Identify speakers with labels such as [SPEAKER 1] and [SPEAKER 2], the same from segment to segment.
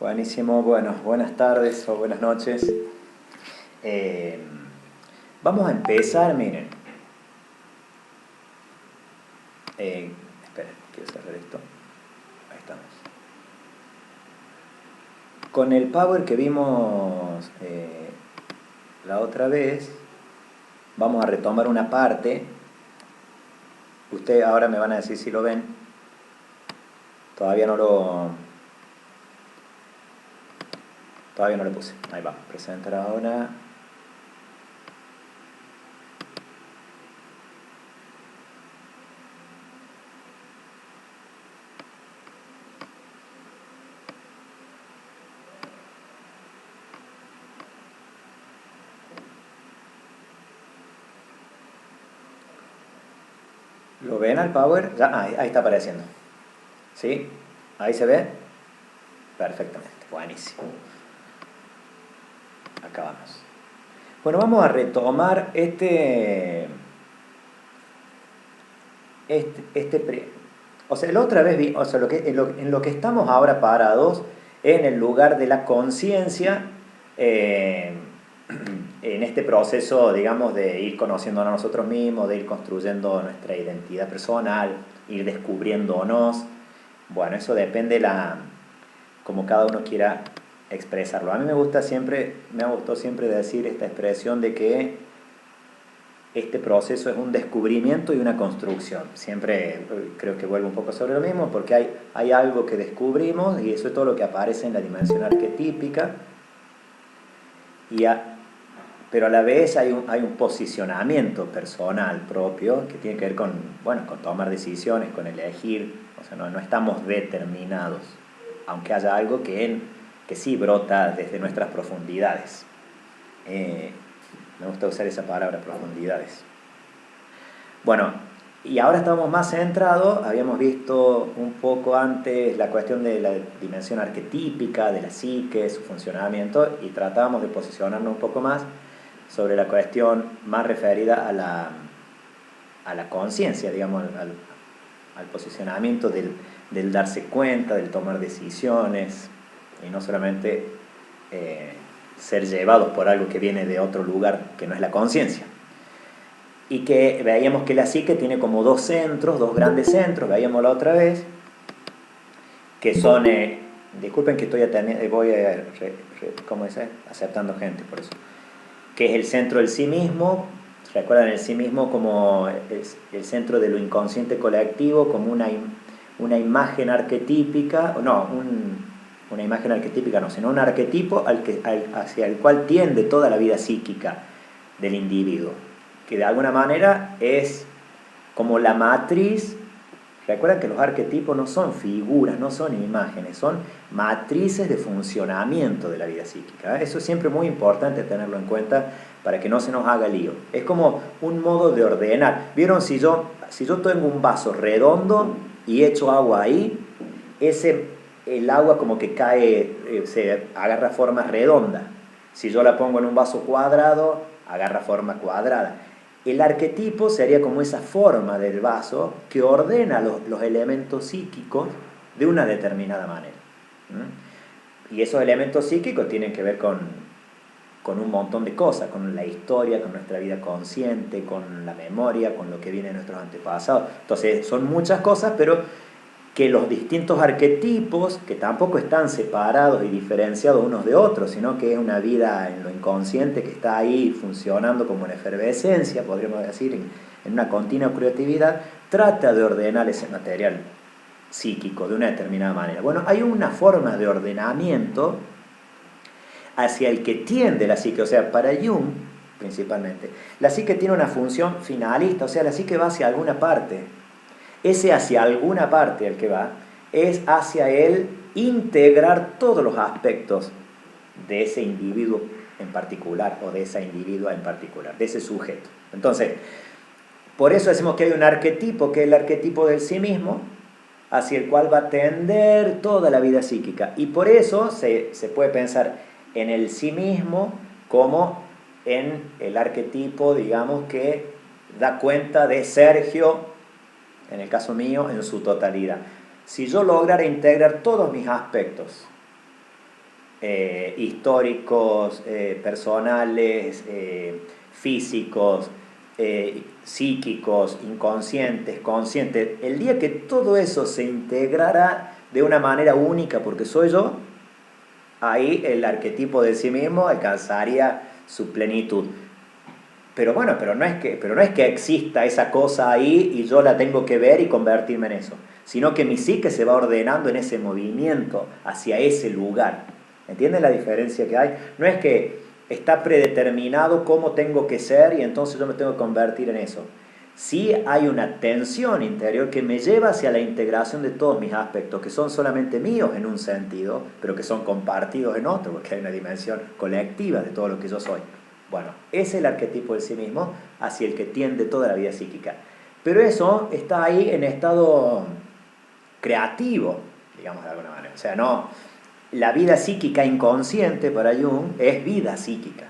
[SPEAKER 1] Buenísimo, bueno, buenas tardes o buenas noches. Eh, Vamos a empezar, miren. Esperen, quiero cerrar esto. Ahí estamos. Con el Power que vimos la otra vez, vamos a retomar una parte. Ustedes ahora me van a decir si lo ven. Todavía no lo puse. Ahí va, presentar ahora. ¿Lo ven al Power? Ya, ahí está apareciendo. ¿Sí? ¿Ahí se ve? Perfectamente, buenísimo. Acá vamos. Bueno, vamos a retomar o sea, la otra vez vi, o sea, en lo que estamos ahora parados, en el lugar de la conciencia, eh, en este proceso, digamos, de ir conociéndonos a nosotros mismos, de ir construyendo nuestra identidad personal, ir descubriéndonos. Bueno, eso depende como cada uno quiera expresarlo. A mí me ha gustado siempre decir esta expresión de que este proceso es un descubrimiento y una construcción. Siempre creo que vuelvo un poco sobre lo mismo, porque hay algo que descubrimos y eso es todo lo que aparece en la dimensión arquetípica, pero a la vez hay un posicionamiento personal propio que tiene que ver con, bueno, con tomar decisiones, con elegir. O sea, no estamos determinados, aunque haya algo que sí brota desde nuestras profundidades. Me gusta usar esa palabra, profundidades. Bueno, y ahora estamos más centrados. Habíamos visto un poco antes la cuestión de la dimensión arquetípica, de la psique, su funcionamiento, y tratábamos de posicionarnos un poco más sobre la cuestión más referida a la conciencia, digamos, al posicionamiento del darse cuenta, del tomar decisiones, y no solamente ser llevados por algo que viene de otro lugar que no es la conciencia. Y que veíamos que la psique tiene como dos grandes centros, veíamos la otra vez, que son, disculpen que ¿cómo dice? Aceptando gente, por eso, que es el centro del sí mismo. Recuerdan el sí mismo como el centro de lo inconsciente colectivo, como una imagen arquetípica, una imagen arquetípica no, sino un arquetipo hacia el cual tiende toda la vida psíquica del individuo, que de alguna manera es como la matriz. Recuerden que los arquetipos no son figuras, no son imágenes, son matrices de funcionamiento de la vida psíquica. Eso es siempre muy importante tenerlo en cuenta para que no se nos haga lío. Es como un modo de ordenar. ¿Vieron? Si yo tengo un vaso redondo y echo agua ahí, el agua como que cae, se agarra forma redonda. Si yo la pongo en un vaso cuadrado, agarra forma cuadrada. El arquetipo sería como esa forma del vaso que ordena los elementos psíquicos de una determinada manera. Y esos elementos psíquicos tienen que ver con un montón de cosas, con la historia, con nuestra vida consciente, con la memoria, con lo que viene de nuestros antepasados. Entonces son muchas cosas, pero que los distintos arquetipos, que tampoco están separados y diferenciados unos de otros, sino que es una vida en lo inconsciente que está ahí funcionando como una efervescencia, podríamos decir, en una continua creatividad, trata de ordenar ese material psíquico de una determinada manera. Bueno, hay una forma de ordenamiento hacia el que tiende la psique, o sea, para Jung principalmente, la psique tiene una función finalista, o sea, la psique va hacia alguna parte. Ese hacia alguna parte al que va es hacia él integrar todos los aspectos de ese individuo en particular o de esa individua en particular, de ese sujeto. Entonces, por eso decimos que hay un arquetipo, que es el arquetipo del sí mismo, hacia el cual va a tender toda la vida psíquica. Y por eso se puede pensar en el sí mismo como en el arquetipo, digamos, que da cuenta de Sergio, en el caso mío, en su totalidad. Si yo lograra integrar todos mis aspectos históricos, personales, físicos, psíquicos, inconscientes, conscientes. El día que todo eso se integrara de una manera única, porque soy yo, ahí el arquetipo de sí mismo alcanzaría su plenitud. Pero bueno, pero no es que exista esa cosa ahí y yo la tengo que ver y convertirme en eso, sino que mi psique se va ordenando en ese movimiento hacia ese lugar. ¿Entienden la diferencia que hay? No es que está predeterminado cómo tengo que ser y entonces yo me tengo que convertir en eso. Sí hay una tensión interior que me lleva hacia la integración de todos mis aspectos, que son solamente míos en un sentido, pero que son compartidos en otro, porque hay una dimensión colectiva de todo lo que yo soy. Bueno, ese es el arquetipo de sí mismo hacia el que tiende toda la vida psíquica. Pero eso está ahí en estado creativo, digamos de alguna manera. O sea, no, la vida psíquica inconsciente para Jung es vida psíquica.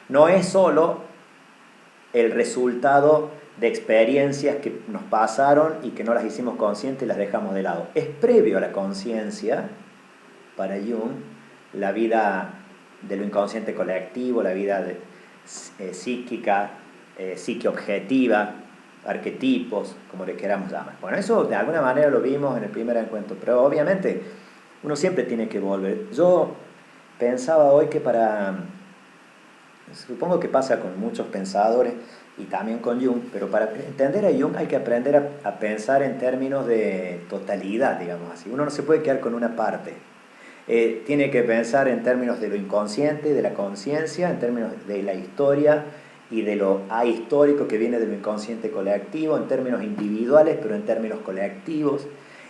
[SPEAKER 1] No es solo el resultado de experiencias que nos pasaron y que no las hicimos conscientes y las dejamos de lado. Es previo a la conciencia, para Jung, la vida de lo inconsciente colectivo, la vida psíquica, psique objetiva, arquetipos, como le queramos llamar. Bueno, eso de alguna manera lo vimos en el primer encuentro, pero obviamente uno siempre tiene que volver. Yo pensaba hoy que supongo que pasa con muchos pensadores y también con Jung, pero para entender a Jung hay que aprender a pensar en términos de totalidad, digamos así. Uno no se puede quedar con una parte. Tiene que pensar en términos de lo inconsciente, de la conciencia, en términos de la historia y de lo ahistórico que viene de lo inconsciente colectivo, en términos individuales, pero en términos colectivos.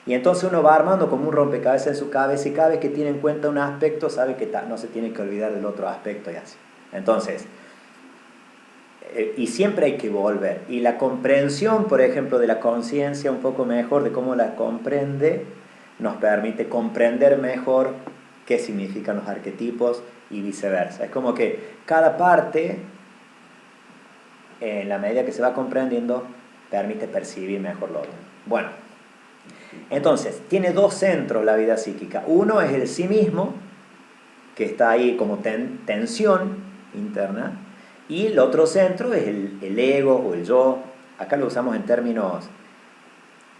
[SPEAKER 1] Y entonces uno va armando como un rompecabezas en su cabeza y cada vez que tiene en cuenta un aspecto sabe que no se tiene que olvidar del otro aspecto y así. Entonces, y siempre hay que volver. Y la comprensión, por ejemplo, de la conciencia un poco mejor, de cómo la comprende, nos permite comprender mejor qué significan los arquetipos y viceversa. Es como que cada parte, en la medida que se va comprendiendo, permite percibir mejor lo otro. Bueno, entonces, tiene dos centros la vida psíquica. Uno es el sí mismo, que está ahí como tensión interna, y el otro centro es el ego o el yo. Acá lo usamos en términos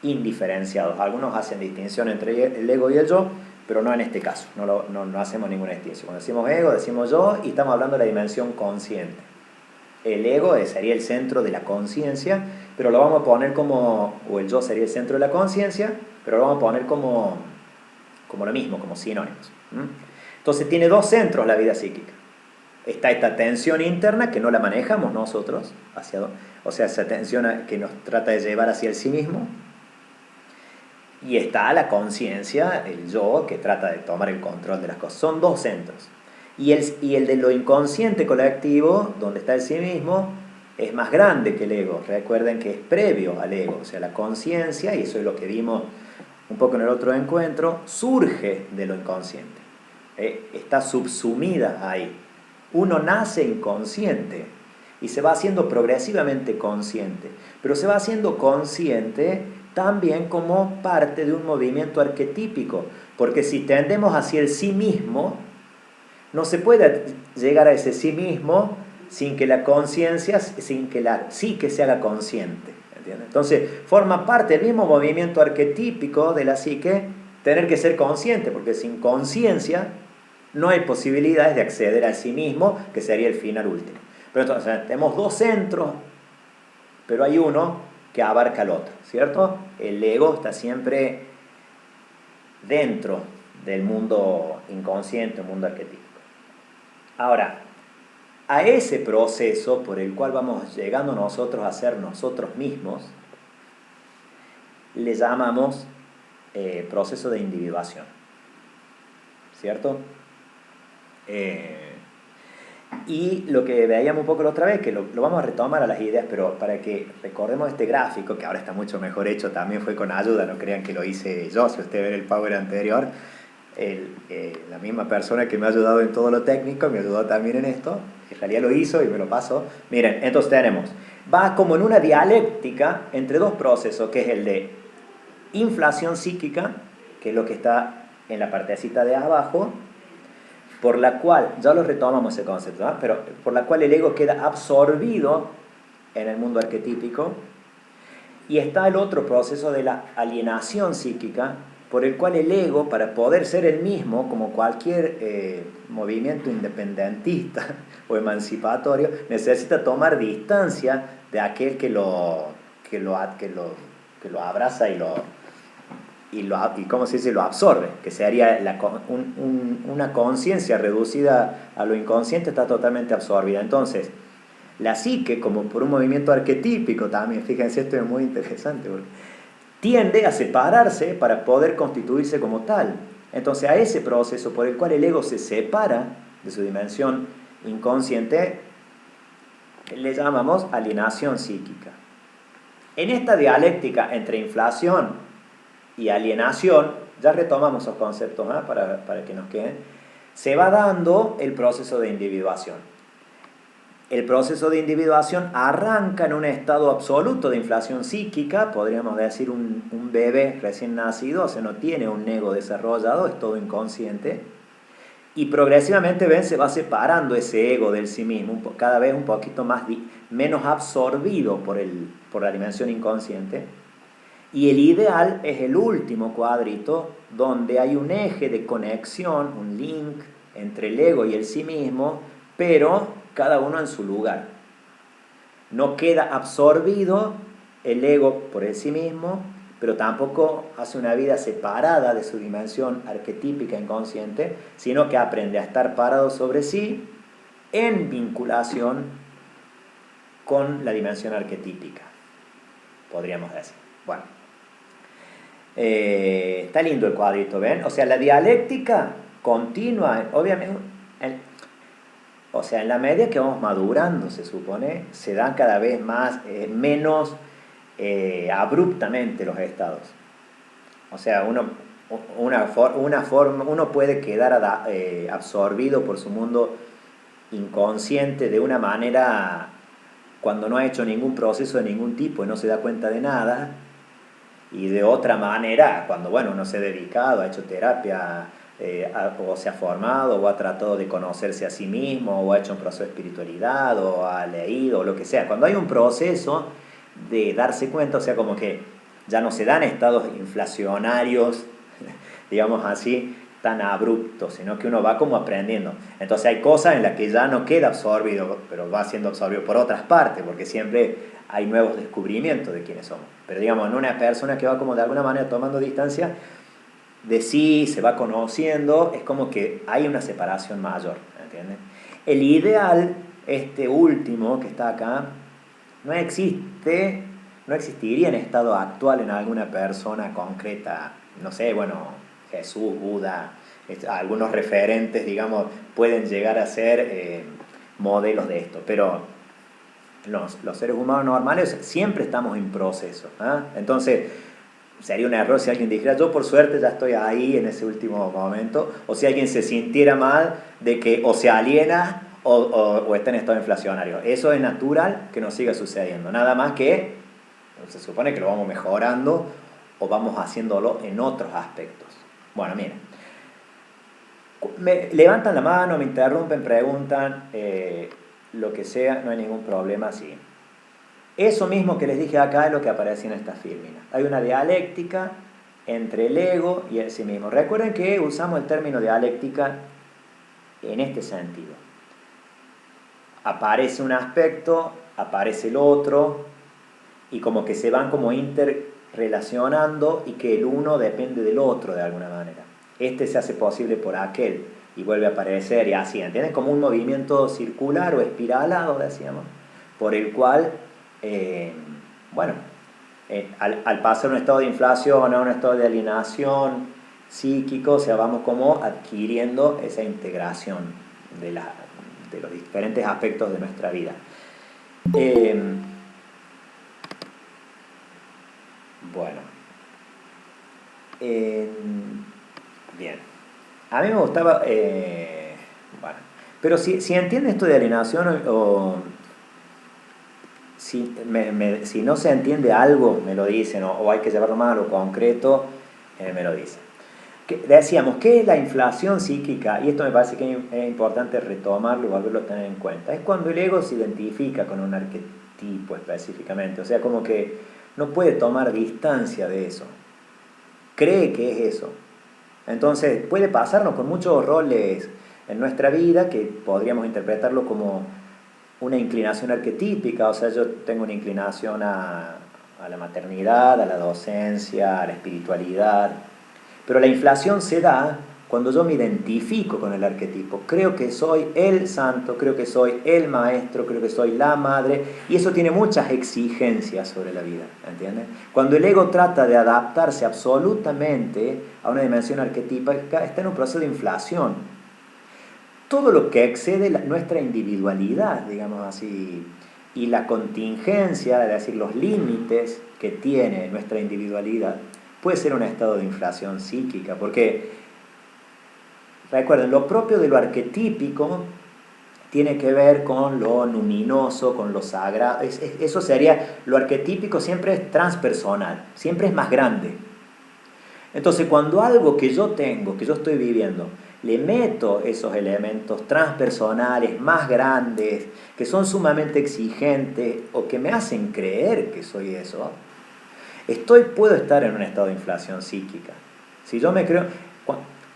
[SPEAKER 1] indiferenciados. Algunos hacen distinción entre el ego y el yo, pero no en este caso, no hacemos ninguna distinción. Cuando decimos ego, decimos yo y estamos hablando de la dimensión consciente. El ego sería el centro de la conciencia, pero lo vamos a poner como, o el yo sería el centro de la conciencia, pero lo vamos a poner como lo mismo, como sinónimos. Entonces tiene dos centros la vida psíquica. Está esta tensión interna que no la manejamos nosotros, o sea, esa tensión que nos trata de llevar hacia el sí mismo. Y está la conciencia, el yo, que trata de tomar el control de las cosas. Son dos centros. Y el de lo inconsciente colectivo, donde está el sí mismo, es más grande que el ego. Recuerden que es previo al ego. O sea, la conciencia, y eso es lo que vimos un poco en el otro encuentro, surge de lo inconsciente. Está subsumida ahí. Uno nace inconsciente y se va haciendo progresivamente consciente. Pero se va haciendo consciente también como parte de un movimiento arquetípico, porque si tendemos hacia el sí mismo, no se puede llegar a ese sí mismo sin que la conciencia, sin que la psique se haga consciente, ¿entiendes? Entonces forma parte del mismo movimiento arquetípico de la psique tener que ser consciente, porque sin conciencia no hay posibilidades de acceder al sí mismo, que sería el final último. Pero entonces tenemos dos centros, pero hay uno que abarca al otro, ¿cierto? El ego está siempre dentro del mundo inconsciente, el mundo arquetípico. Ahora, a ese proceso por el cual vamos llegando nosotros a ser nosotros mismos, le llamamos proceso de individuación, ¿cierto? Y lo que veíamos un poco la otra vez, que lo vamos a retomar a las ideas, pero para que recordemos este gráfico, que ahora está mucho mejor hecho, también fue con ayuda, no crean que lo hice yo, si usted ve el Power anterior, la misma persona que me ha ayudado en todo lo técnico, me ayudó también en esto, en realidad lo hizo y me lo pasó. Miren, entonces tenemos, va como en una dialéctica entre dos procesos, que es el de inflación psíquica, que es lo que está en la partecita de abajo, por la cual, ya lo retomamos ese concepto, ¿no? Pero por la cual el ego queda absorbido en el mundo arquetípico, y está el otro proceso de la alienación psíquica, por el cual el ego, para poder ser el mismo, como cualquier movimiento independentista o emancipatorio, necesita tomar distancia de aquel que lo abraza y ¿cómo se dice? Lo absorbe, que sería una conciencia reducida a lo inconsciente, está totalmente absorbida. Entonces, la psique, como por un movimiento arquetípico también, fíjense, esto es muy interesante, porque tiende a separarse para poder constituirse como tal. Entonces, a ese proceso por el cual el ego se separa de su dimensión inconsciente, le llamamos alienación psíquica. En esta dialéctica entre inflación y alienación, ya retomamos esos conceptos, ¿eh? para que nos queden, se va dando el proceso de individuación. El proceso de individuación arranca en un estado absoluto de inflación psíquica, podríamos decir un bebé recién nacido, o sea, no tiene un ego desarrollado, es todo inconsciente, y progresivamente se va separando ese ego del sí mismo, cada vez un poquito menos absorbido por la dimensión inconsciente, y el ideal es el último cuadrito, donde hay un eje de conexión, un link entre el ego y el sí mismo, pero cada uno en su lugar. No queda absorbido el ego por el sí mismo, pero tampoco hace una vida separada de su dimensión arquetípica inconsciente, sino que aprende a estar parado sobre sí en vinculación con la dimensión arquetípica, podríamos decir. Bueno, está lindo el cuadrito, ¿ven? O sea, la dialéctica continua, obviamente, o sea, en la medida que vamos madurando, se supone, se dan cada vez menos abruptamente los estados. O sea, uno puede quedar absorbido por su mundo inconsciente de una manera cuando no ha hecho ningún proceso de ningún tipo y no se da cuenta de nada, y de otra manera cuando, bueno, uno se ha dedicado, ha hecho terapia, o se ha formado, o ha tratado de conocerse a sí mismo, o ha hecho un proceso de espiritualidad, o ha leído, o lo que sea. Cuando hay un proceso de darse cuenta, o sea, como que ya no se dan estados inflacionarios, digamos así, tan abruptos, sino que uno va como aprendiendo. Entonces hay cosas en las que ya no queda absorbido, pero va siendo absorbido por otras partes, porque siempre hay nuevos descubrimientos de quiénes somos. Pero digamos, en una persona que va como de alguna manera tomando distancia de sí, se va conociendo, es como que hay una separación mayor, ¿entienden? El ideal, este último que está acá, no existiría en estado actual en alguna persona concreta, no sé, bueno, Jesús, Buda, algunos referentes, digamos, pueden llegar a ser modelos de esto, pero los seres humanos normales siempre estamos en proceso, ¿eh? Entonces, sería un error si alguien dijera, yo por suerte ya estoy ahí en ese último momento, o si alguien se sintiera mal de que o se aliena o está en estado inflacionario. Eso es natural que nos siga sucediendo, nada más que se supone que lo vamos mejorando o vamos haciéndolo en otros aspectos. Bueno, miren, me levantan la mano, me interrumpen, preguntan, lo que sea, no hay ningún problema, sí. Eso mismo que les dije acá es lo que aparece en esta fílmina. Hay una dialéctica entre el ego y el sí mismo. Recuerden que usamos el término dialéctica en este sentido. Aparece un aspecto, aparece el otro, y como que se van como interrelacionando y que el uno depende del otro de alguna manera. Este se hace posible por aquel y vuelve a aparecer y así, ¿entienden? Como un movimiento circular o espiralado, decíamos, por el cual bueno, al pasar un estado de inflación a un estado de alienación psíquico, o sea, vamos como adquiriendo esa integración de los diferentes aspectos de nuestra vida. Bueno, bien, a mí me gustaba, bueno, pero si entiende esto de alienación si no se entiende algo, me lo dicen, o hay que llevarlo más a lo concreto, me lo dicen. Decíamos, ¿qué es la inflación psíquica? Y esto me parece que es importante retomarlo y volverlo a tener en cuenta. Es cuando el ego se identifica con un arquetipo específicamente, o sea, como que no puede tomar distancia de eso, cree que es eso. Entonces puede pasarnos con muchos roles en nuestra vida que podríamos interpretarlo como una inclinación arquetípica, o sea, yo tengo una inclinación a la maternidad, a la docencia, a la espiritualidad, pero la inflación se da cuando yo me identifico con el arquetipo. Creo que soy el santo, creo que soy el maestro, creo que soy la madre, y eso tiene muchas exigencias sobre la vida, ¿entiendes? Cuando el ego trata de adaptarse absolutamente a una dimensión arquetípica, está en un proceso de inflación. Todo lo que excede nuestra individualidad, digamos así, y la contingencia, es decir, los límites que tiene nuestra individualidad, puede ser un estado de inflación psíquica, porque recuerden, lo propio de lo arquetípico tiene que ver con lo luminoso, con lo sagrado. Eso sería, lo arquetípico siempre es transpersonal, siempre es más grande. Entonces, cuando algo que yo tengo, que yo estoy viviendo, le meto esos elementos transpersonales más grandes, que son sumamente exigentes o que me hacen creer que soy eso, puedo estar en un estado de inflación psíquica. Si yo me creo,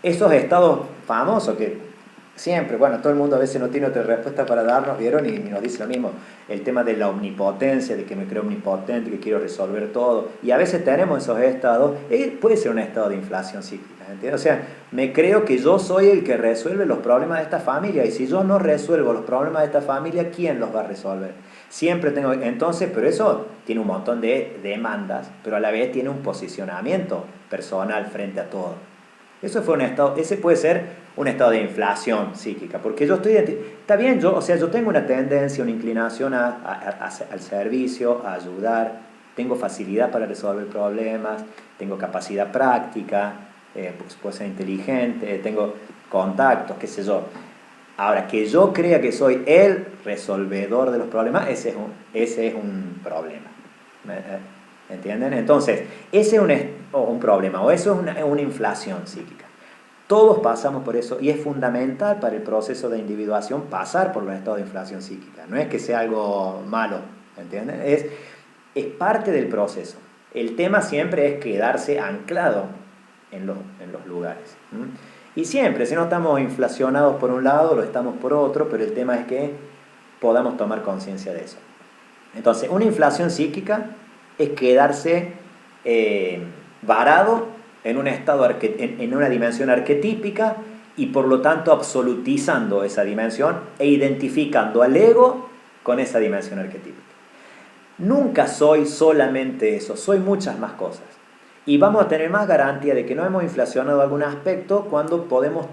[SPEAKER 1] esos estados famosos que siempre, bueno, todo el mundo a veces no tiene otra respuesta para darnos, ¿vieron? Y nos dice lo mismo, el tema de la omnipotencia, de que me creo omnipotente, que quiero resolver todo, y a veces tenemos esos estados, puede ser un estado de inflación psíquica, ¿entiendes? O sea, me creo que yo soy el que resuelve los problemas de esta familia, y si yo no resuelvo los problemas de esta familia, ¿quién los va a resolver? Siempre tengo, entonces, pero eso tiene un montón de demandas, pero a la vez tiene un posicionamiento personal frente a todo. Eso fue un estado, ese puede ser un estado de inflación psíquica, porque yo estoy, está bien, yo, o sea, yo tengo una tendencia, una inclinación al servicio, a ayudar, tengo facilidad para resolver problemas, tengo capacidad práctica, pues puedo ser inteligente, tengo contactos, qué sé yo. Ahora, que yo crea que soy el resolvedor de los problemas, ese es un problema. ¿Entienden? Entonces, ese es un problema, o eso es una inflación psíquica. Todos pasamos por eso y es fundamental para el proceso de individuación pasar por los estados de inflación psíquica. No es que sea algo malo, ¿entienden? Es parte del proceso. El tema siempre es quedarse anclado en los lugares. Y siempre, si no estamos inflacionados por un lado, lo estamos por otro, pero el tema es que podamos tomar conciencia de eso. Entonces, una inflación psíquica es quedarse varado en un estado en una dimensión arquetípica y por lo tanto absolutizando esa dimensión e identificando al ego con esa dimensión arquetípica. Nunca soy solamente eso, soy muchas más cosas. Y vamos a tener más garantía de que no hemos inflacionado algún aspecto cuando podemos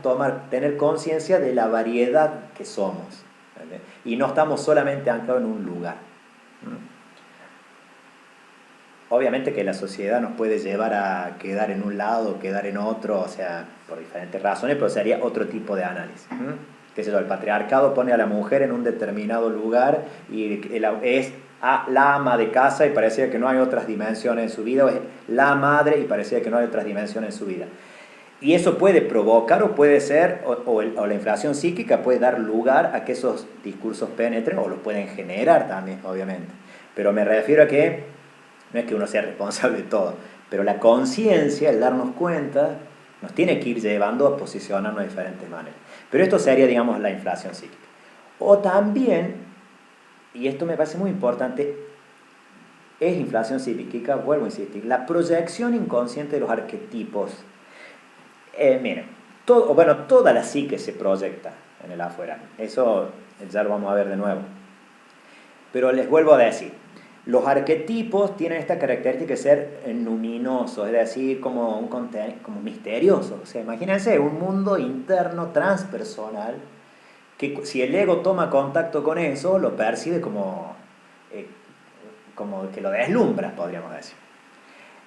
[SPEAKER 1] tener conciencia de la variedad que somos. ¿Vale? Y no estamos solamente anclados en un lugar. Obviamente que la sociedad nos puede llevar a quedar en un lado o quedar en otro, o sea, por diferentes razones, pero sería otro tipo de análisis. ¿Qué sé yo? El patriarcado pone a la mujer en un determinado lugar y es la ama de casa y parecía que no hay otras dimensiones en su vida, o es la madre y parecía que no hay otras dimensiones en su vida. Y eso puede provocar o puede ser, o la inflación psíquica puede dar lugar a que esos discursos penetren o los pueden generar también, obviamente. Pero me refiero a que no es que uno sea responsable de todo, pero la conciencia, el darnos cuenta, nos tiene que ir llevando a posicionarnos de diferentes maneras. Pero esto sería, digamos, la inflación psíquica. O también, y esto me parece muy importante, es inflación psíquica, vuelvo a insistir, la proyección inconsciente de los arquetipos. Miren, toda la psique se proyecta en el afuera. Eso ya lo vamos a ver de nuevo. Pero les vuelvo a decir, los arquetipos tienen esta característica de ser luminosos, es decir, como misterioso. O sea, imagínense un mundo interno transpersonal que si el ego toma contacto con eso, lo percibe como que lo deslumbra, podríamos decir.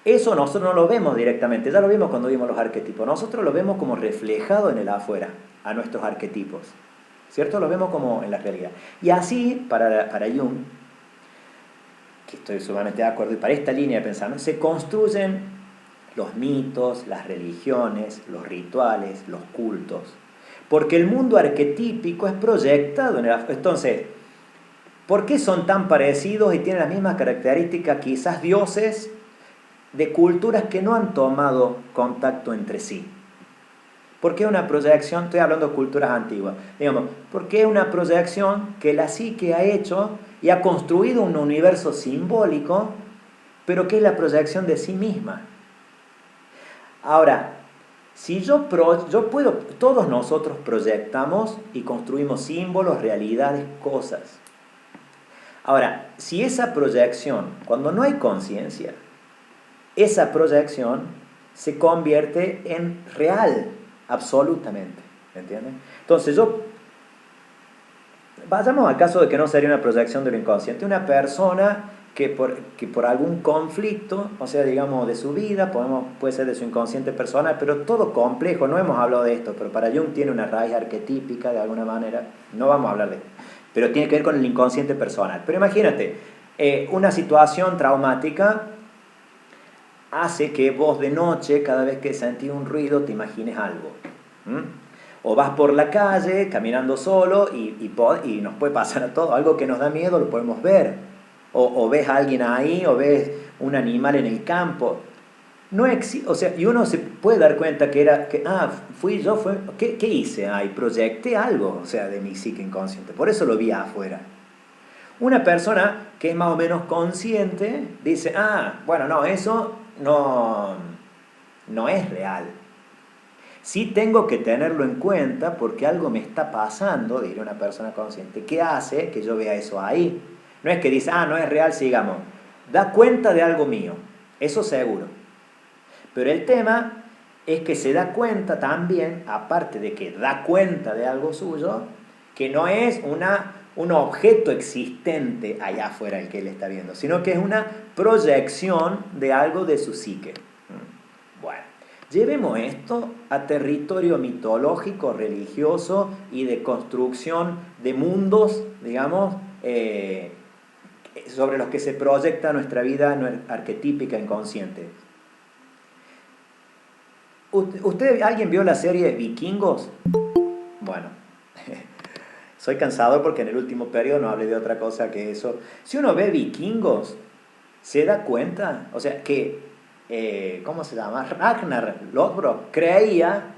[SPEAKER 1] Eso nosotros no lo vemos directamente, ya lo vimos cuando vimos los arquetipos. Nosotros lo vemos como reflejado en el afuera, a nuestros arquetipos. ¿Cierto? Lo vemos como en la realidad. Y así, para Jung, que estoy sumamente de acuerdo, y para esta línea de pensamiento, se construyen los mitos, las religiones, los rituales, los cultos. Porque el mundo arquetípico es proyectado en el... Entonces, ¿por qué son tan parecidos y tienen las mismas características quizás dioses de culturas que no han tomado contacto entre sí? ¿Por qué una proyección? Estoy hablando de culturas antiguas. Digamos, ¿por qué una proyección que la psique ha hecho y ha construido un universo simbólico, pero que es la proyección de sí misma? Ahora, si yo puedo, todos nosotros proyectamos y construimos símbolos, realidades, cosas. Ahora, si esa proyección, cuando no hay conciencia, esa proyección se convierte en real, absolutamente, ¿me entienden? Entonces vayamos al caso de que no sería una proyección de lo inconsciente, una persona que por algún conflicto, o sea, digamos, de su vida, puede ser de su inconsciente personal, pero todo complejo, no hemos hablado de esto, pero para Jung tiene una raíz arquetípica de alguna manera, no vamos a hablar de esto, pero tiene que ver con el inconsciente personal. Pero imagínate, una situación traumática hace que vos de noche, cada vez que sentís un ruido, te imagines algo. O vas por la calle caminando solo y nos puede pasar a todos, algo que nos da miedo lo podemos ver. O ves a alguien ahí, o ves un animal en el campo. No existe, o sea, y uno se puede dar cuenta ¿qué hice? Proyecté algo, o sea, de mi psique inconsciente. Por eso lo vi afuera. Una persona que es más o menos consciente dice, bueno, no, eso no es real. Sí tengo que tenerlo en cuenta porque algo me está pasando, diría una persona consciente, que hace que yo vea eso ahí. No es que dice, no es real, sigamos. Da cuenta de algo mío, eso seguro. Pero el tema es que se da cuenta también, aparte de que da cuenta de algo suyo, que no es un objeto existente allá afuera el que él está viendo, sino que es una proyección de algo de su psique. Bueno, llevemos esto a territorio mitológico, religioso y de construcción de mundos, digamos, sobre los que se proyecta nuestra vida arquetípica inconsciente. ¿Alguien vio la serie Vikingos? Bueno, soy cansado porque en el último periodo no hablé de otra cosa que eso. Si uno ve Vikingos, se da cuenta, o sea, que, ¿cómo se llama? Ragnar Lodbrok creía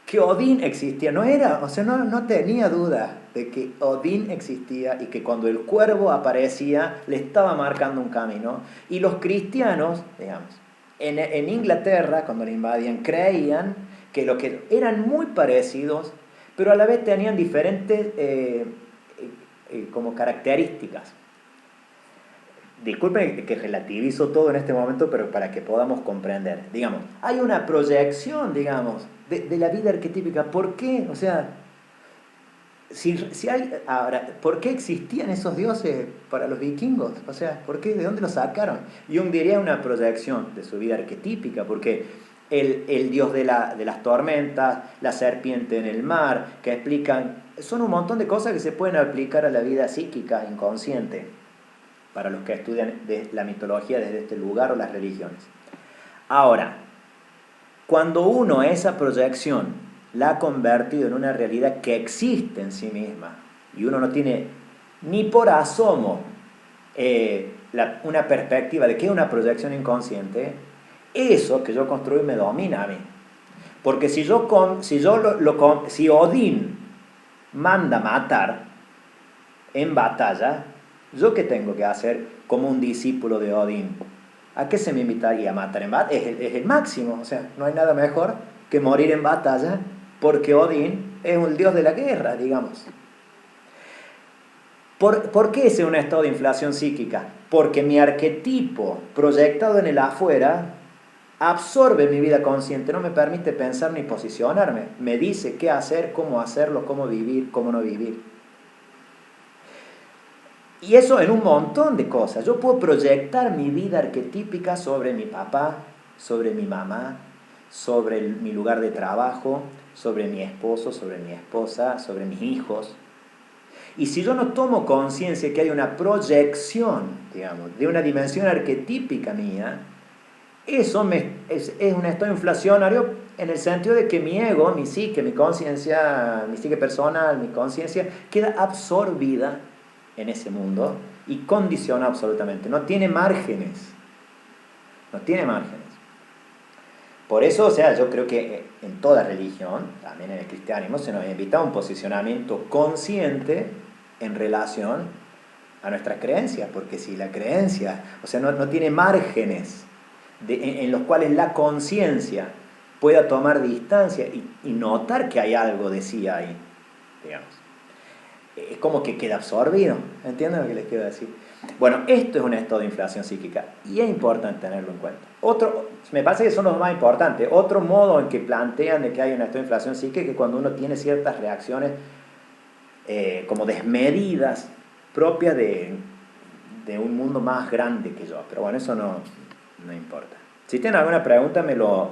[SPEAKER 1] que Odín existía, no tenía duda de que Odín existía y que cuando el cuervo aparecía le estaba marcando un camino. Y los cristianos, digamos, en Inglaterra, cuando la invadían, creían que eran muy parecidos, pero a la vez tenían diferentes como características. Disculpen que relativizo todo en este momento, pero para que podamos comprender. Digamos, hay una proyección, digamos, de la vida arquetípica. ¿Por qué? O sea, ahora, ¿por qué existían esos dioses para los vikingos? O sea, ¿por qué? ¿De dónde los sacaron? Jung diría una proyección de su vida arquetípica, porque el dios de las tormentas, la serpiente en el mar, que explican, son un montón de cosas que se pueden aplicar a la vida psíquica inconsciente, para los que estudian la mitología desde este lugar o las religiones. Ahora, cuando uno esa proyección la ha convertido en una realidad que existe en sí misma, y uno no tiene ni por asomo una perspectiva de que es una proyección inconsciente, eso que yo construí me domina a mí. Porque si Odín manda matar en batalla, ¿yo qué tengo que hacer como un discípulo de Odín? ¿A qué se me invitaría a matar en batalla? Es el máximo, o sea, no hay nada mejor que morir en batalla porque Odín es un dios de la guerra, digamos. ¿Por qué ese es un estado de inflación psíquica? Porque mi arquetipo proyectado en el afuera absorbe mi vida consciente, no me permite pensar ni posicionarme. Me dice qué hacer, cómo hacerlo, cómo vivir, cómo no vivir. Y eso en un montón de cosas. Yo puedo proyectar mi vida arquetípica sobre mi papá, sobre mi mamá, sobre mi lugar de trabajo, sobre mi esposo, sobre mi esposa, sobre mis hijos. Y si yo no tomo conciencia que hay una proyección, digamos, de una dimensión arquetípica mía, es un estado inflacionario en el sentido de que mi ego, mi psique, mi conciencia, mi psique personal, mi conciencia, queda absorbida en ese mundo y condiciona absolutamente. No tiene márgenes. No tiene márgenes. Por eso, o sea, yo creo que en toda religión, también en el cristianismo, se nos invita a un posicionamiento consciente en relación a nuestras creencias, porque si la creencia, o sea, no tiene márgenes en los cuales la conciencia pueda tomar distancia y notar que hay algo de sí ahí, digamos. Es como que queda absorbido, ¿entienden lo que les quiero decir? Bueno, esto es un estado de inflación psíquica y es importante tenerlo en cuenta. Otro, me parece que son los más importantes. Otro modo en que plantean de que hay un estado de inflación psíquica es que cuando uno tiene ciertas reacciones como desmedidas, propias de un mundo más grande que yo. Pero bueno, eso no importa. Si tienen alguna pregunta, me lo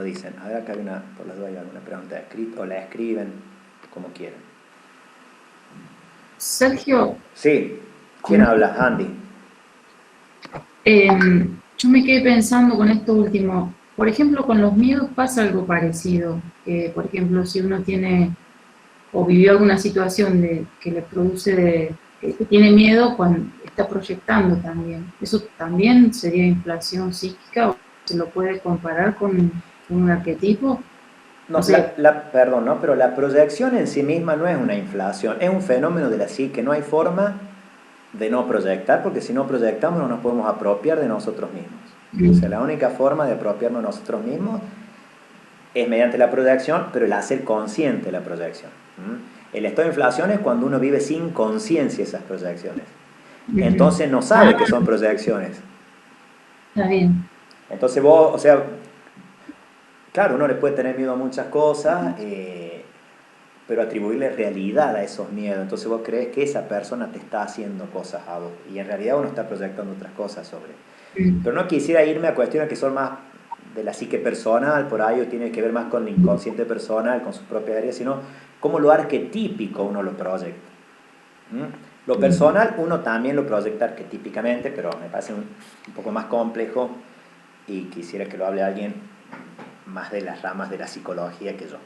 [SPEAKER 1] dicen. A ver, acá hay por las dudas hay alguna pregunta escrita o la escriben como quieran.
[SPEAKER 2] Sergio,
[SPEAKER 1] Sí, ¿quién habla? Andy.
[SPEAKER 2] yo me quedé pensando con esto último. Por ejemplo, con los miedos pasa algo parecido. Por ejemplo, si uno tiene o vivió alguna situación que le produce, que tiene miedo, cuando está proyectando también. ¿Eso también sería inflación psíquica o se lo puede comparar con un arquetipo? No
[SPEAKER 1] No,
[SPEAKER 2] sé.
[SPEAKER 1] perdón, ¿no? Pero la proyección en sí misma no es una inflación, es un fenómeno de la psique. No hay forma de no proyectar, porque si no proyectamos no nos podemos apropiar de nosotros mismos. O sea, la única forma de apropiarnos de nosotros mismos es mediante la proyección, pero el hacer consciente la proyección. El estado de inflación es cuando uno vive sin conciencia esas proyecciones. Entonces no
[SPEAKER 2] Ah,
[SPEAKER 1] sabe que son proyecciones.
[SPEAKER 2] está bien.
[SPEAKER 1] Entonces vos, o sea, claro, uno le puede tener miedo a muchas cosas, pero atribuirle realidad a esos miedos. Entonces vos crees que esa persona te está haciendo cosas a vos y en realidad uno está proyectando otras cosas sobre. Pero no quisiera irme a cuestiones que son más de la psique personal, por ahí, o tiene que ver más con el inconsciente personal, con sus propias áreas, sino como lo arquetípico uno lo proyecta. Lo personal uno también lo proyecta arquetípicamente, pero me parece un poco más complejo y quisiera que lo hable alguien más de las ramas de la psicología que yo.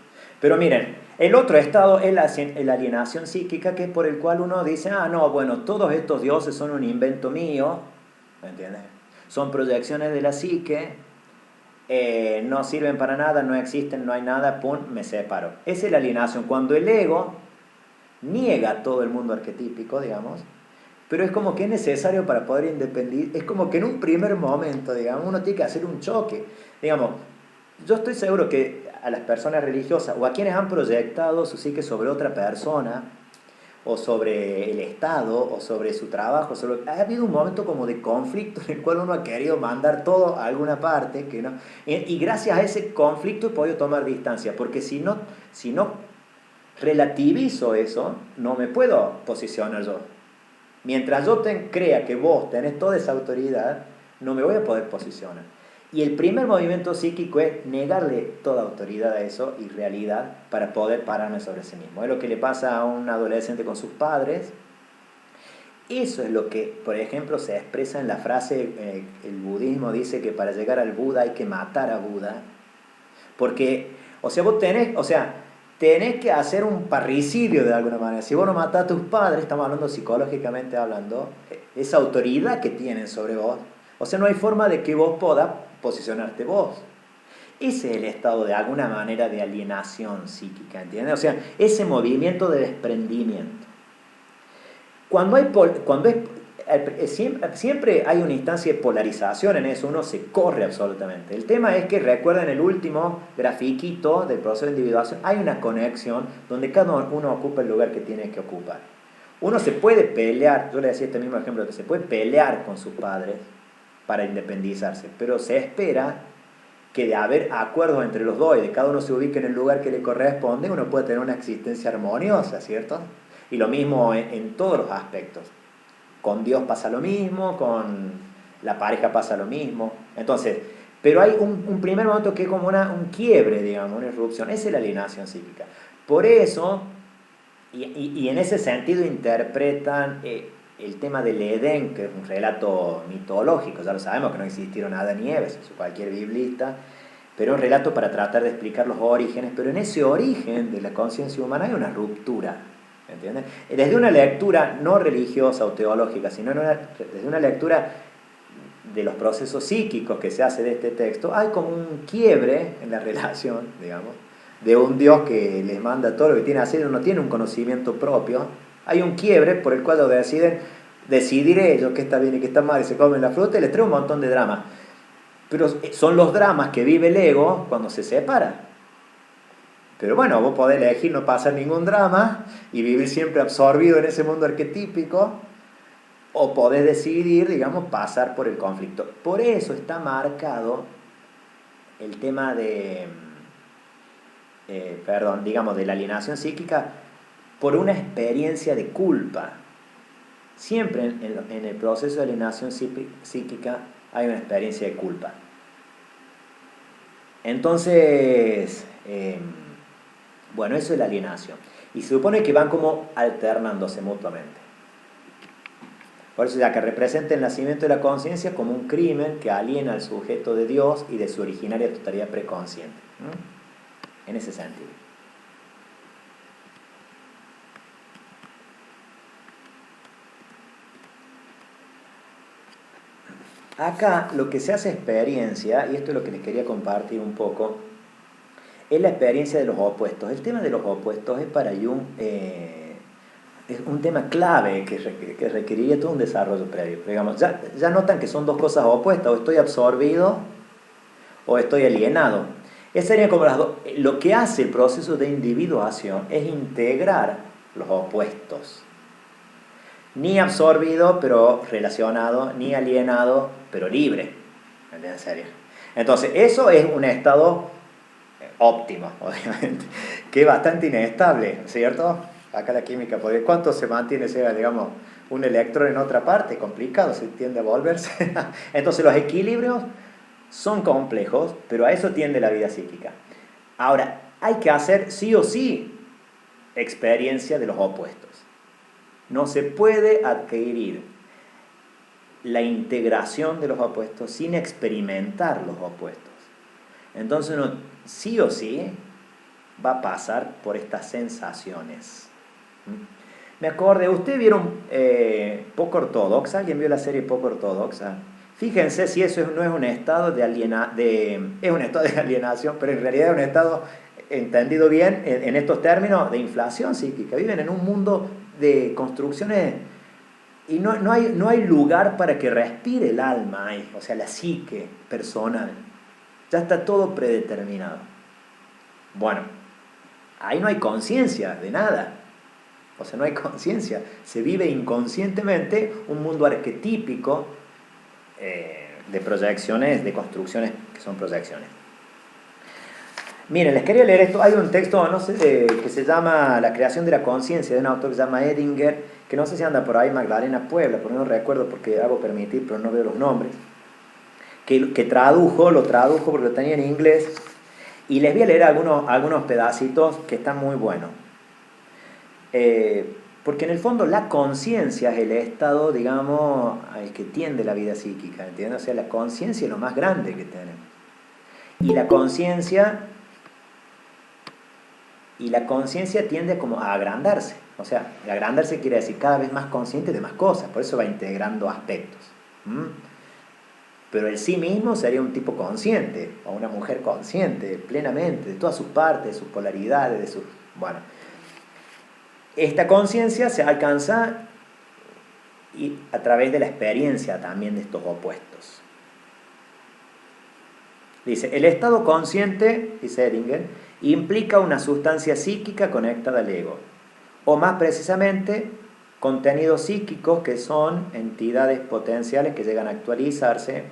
[SPEAKER 1] Pero miren, el otro estado es la alienación psíquica, que es por el cual uno dice, ah, no, bueno, todos estos dioses son un invento mío, ¿me entiendes? Son proyecciones de la psique, no sirven para nada, no existen, no hay nada, pum, me separo. Esa es la alienación, cuando el ego niega todo el mundo arquetípico, digamos, pero es como que es necesario para poder independizar, es como que en un primer momento, digamos, uno tiene que hacer un choque. Digamos, yo estoy seguro que a las personas religiosas o a quienes han proyectado su psique sobre otra persona, o sobre el Estado, o sobre su trabajo, ha habido un momento como de conflicto en el cual uno ha querido mandar todo a alguna parte, que no, y gracias a ese conflicto he podido tomar distancia, porque si no relativizo eso, no me puedo posicionar yo. Mientras yo crea que vos tenés toda esa autoridad, no me voy a poder posicionar. Y el primer movimiento psíquico es negarle toda autoridad a eso y realidad para poder pararme sobre sí mismo. Es lo que le pasa a un adolescente con sus padres. Eso es lo que, por ejemplo, se expresa en la frase, el budismo dice que para llegar al Buda hay que matar a Buda. Porque, o sea, tenés que hacer un parricidio de alguna manera. Si vos no matás a tus padres, estamos hablando psicológicamente hablando, esa autoridad que tienen sobre vos, o sea, no hay forma de que vos puedas posicionarte vos. Ese es el estado de alguna manera de alienación psíquica, ¿entiendes? O sea, ese movimiento de desprendimiento. Siempre hay una instancia de polarización en eso, uno se corre absolutamente. El tema es que, recuerden el último grafiquito del proceso de individuación, hay una conexión donde cada uno ocupa el lugar que tiene que ocupar. Uno se puede pelear, yo le decía este mismo ejemplo, que se puede pelear con sus padres para independizarse, pero se espera que de haber acuerdos entre los dos y de cada uno se ubique en el lugar que le corresponde, uno puede tener una existencia armoniosa, ¿cierto? Y lo mismo en todos los aspectos. Con Dios pasa lo mismo, con la pareja pasa lo mismo. Entonces, pero hay un primer momento que es como un quiebre, digamos, una irrupción. Esa es la alienación psíquica. Por eso, y en ese sentido interpretan el tema del Edén, que es un relato mitológico, ya lo sabemos que no existieron Adán y Eva, eso cualquier biblista, pero un relato para tratar de explicar los orígenes, pero en ese origen de la conciencia humana hay una ruptura, ¿entiendes? Desde una lectura no religiosa o teológica, sino desde una lectura de los procesos psíquicos que se hace de este texto, hay como un quiebre en la relación, digamos, de un Dios que les manda todo lo que tiene que hacer, no tiene un conocimiento propio, hay un quiebre por el cual lo decidir ellos qué está bien y qué está mal, y se comen la fruta y les trae un montón de dramas. Pero son los dramas que vive el ego cuando se separa. Pero bueno, vos podés elegir no pasar ningún drama y vivir siempre absorbido en ese mundo arquetípico, o podés decidir, digamos, pasar por el conflicto. Por eso está marcado el tema de, digamos, de la alienación psíquica por una experiencia de culpa. Siempre en el proceso de alienación psíquica hay una experiencia de culpa. Entonces, bueno, eso es la alienación. Y se supone que van como alternándose mutuamente. Por eso ya que representa el nacimiento de la conciencia como un crimen que aliena al sujeto de Dios y de su originaria totalidad preconsciente. ¿Mm? En ese sentido. Acá lo que se hace experiencia, y esto es lo que les quería compartir un poco, es la experiencia de los opuestos. El tema de los opuestos es para Jung es un tema clave que requeriría todo un desarrollo previo. Pero digamos, ya notan que son dos cosas opuestas, o estoy absorbido o estoy alienado. Esas serían como las dos. Lo que hace el proceso de individuación es integrar los opuestos. Ni absorbido, pero relacionado, ni alienado, pero libre. ¿En serio? Entonces, eso es un estado óptimo, obviamente, que es bastante inestable, ¿cierto? Acá la química, porque ¿cuánto se mantiene, digamos, un electrón en otra parte? Complicado, se tiende a volverse. Entonces, los equilibrios son complejos, pero a eso tiende la vida psíquica. Ahora, hay que hacer sí o sí experiencia de los opuestos. No se puede adquirir la integración de los opuestos sin experimentar los opuestos. Entonces uno sí o sí va a pasar por estas sensaciones. Me acordé, ¿ustedes vieron Poco Ortodoxa? ¿Alguien vio la serie Poco Ortodoxa? Fíjense si eso no es un estado es un estado de alienación, pero en realidad es un estado, entendido bien en estos términos, de inflación psíquica. Viven en un mundo de construcciones y no hay lugar para que respire el alma ahí, o sea, la psique personal. Ya está todo predeterminado. Bueno, ahí no hay conciencia de nada. O sea, no hay conciencia. Se vive inconscientemente un mundo arquetípico de proyecciones, de construcciones que son proyecciones. Miren, les quería leer esto. Hay un texto, no sé, que se llama La creación de la conciencia, de un autor que se llama Edinger, que no sé si anda por ahí, Magdalena Puebla, porque no recuerdo porque hago permitir, pero no veo los nombres. Que lo tradujo porque lo tenía en inglés, y les voy a leer algunos pedacitos que están muy buenos. Porque en el fondo la conciencia es el estado, digamos, al que tiende la vida psíquica, ¿entiendes? O sea, la conciencia es lo más grande que tenemos. Y la conciencia tiende como a agrandarse. O sea, agrandarse quiere decir cada vez más consciente de más cosas, por eso va integrando aspectos. Pero el sí mismo sería un tipo consciente, o una mujer consciente, plenamente, de todas sus partes, de sus polaridades, de sus... Bueno, esta conciencia se alcanza a través de la experiencia también de estos opuestos. Dice, el estado consciente, dice Edinger, implica una sustancia psíquica conectada al ego, o más precisamente, contenidos psíquicos que son entidades potenciales que llegan a actualizarse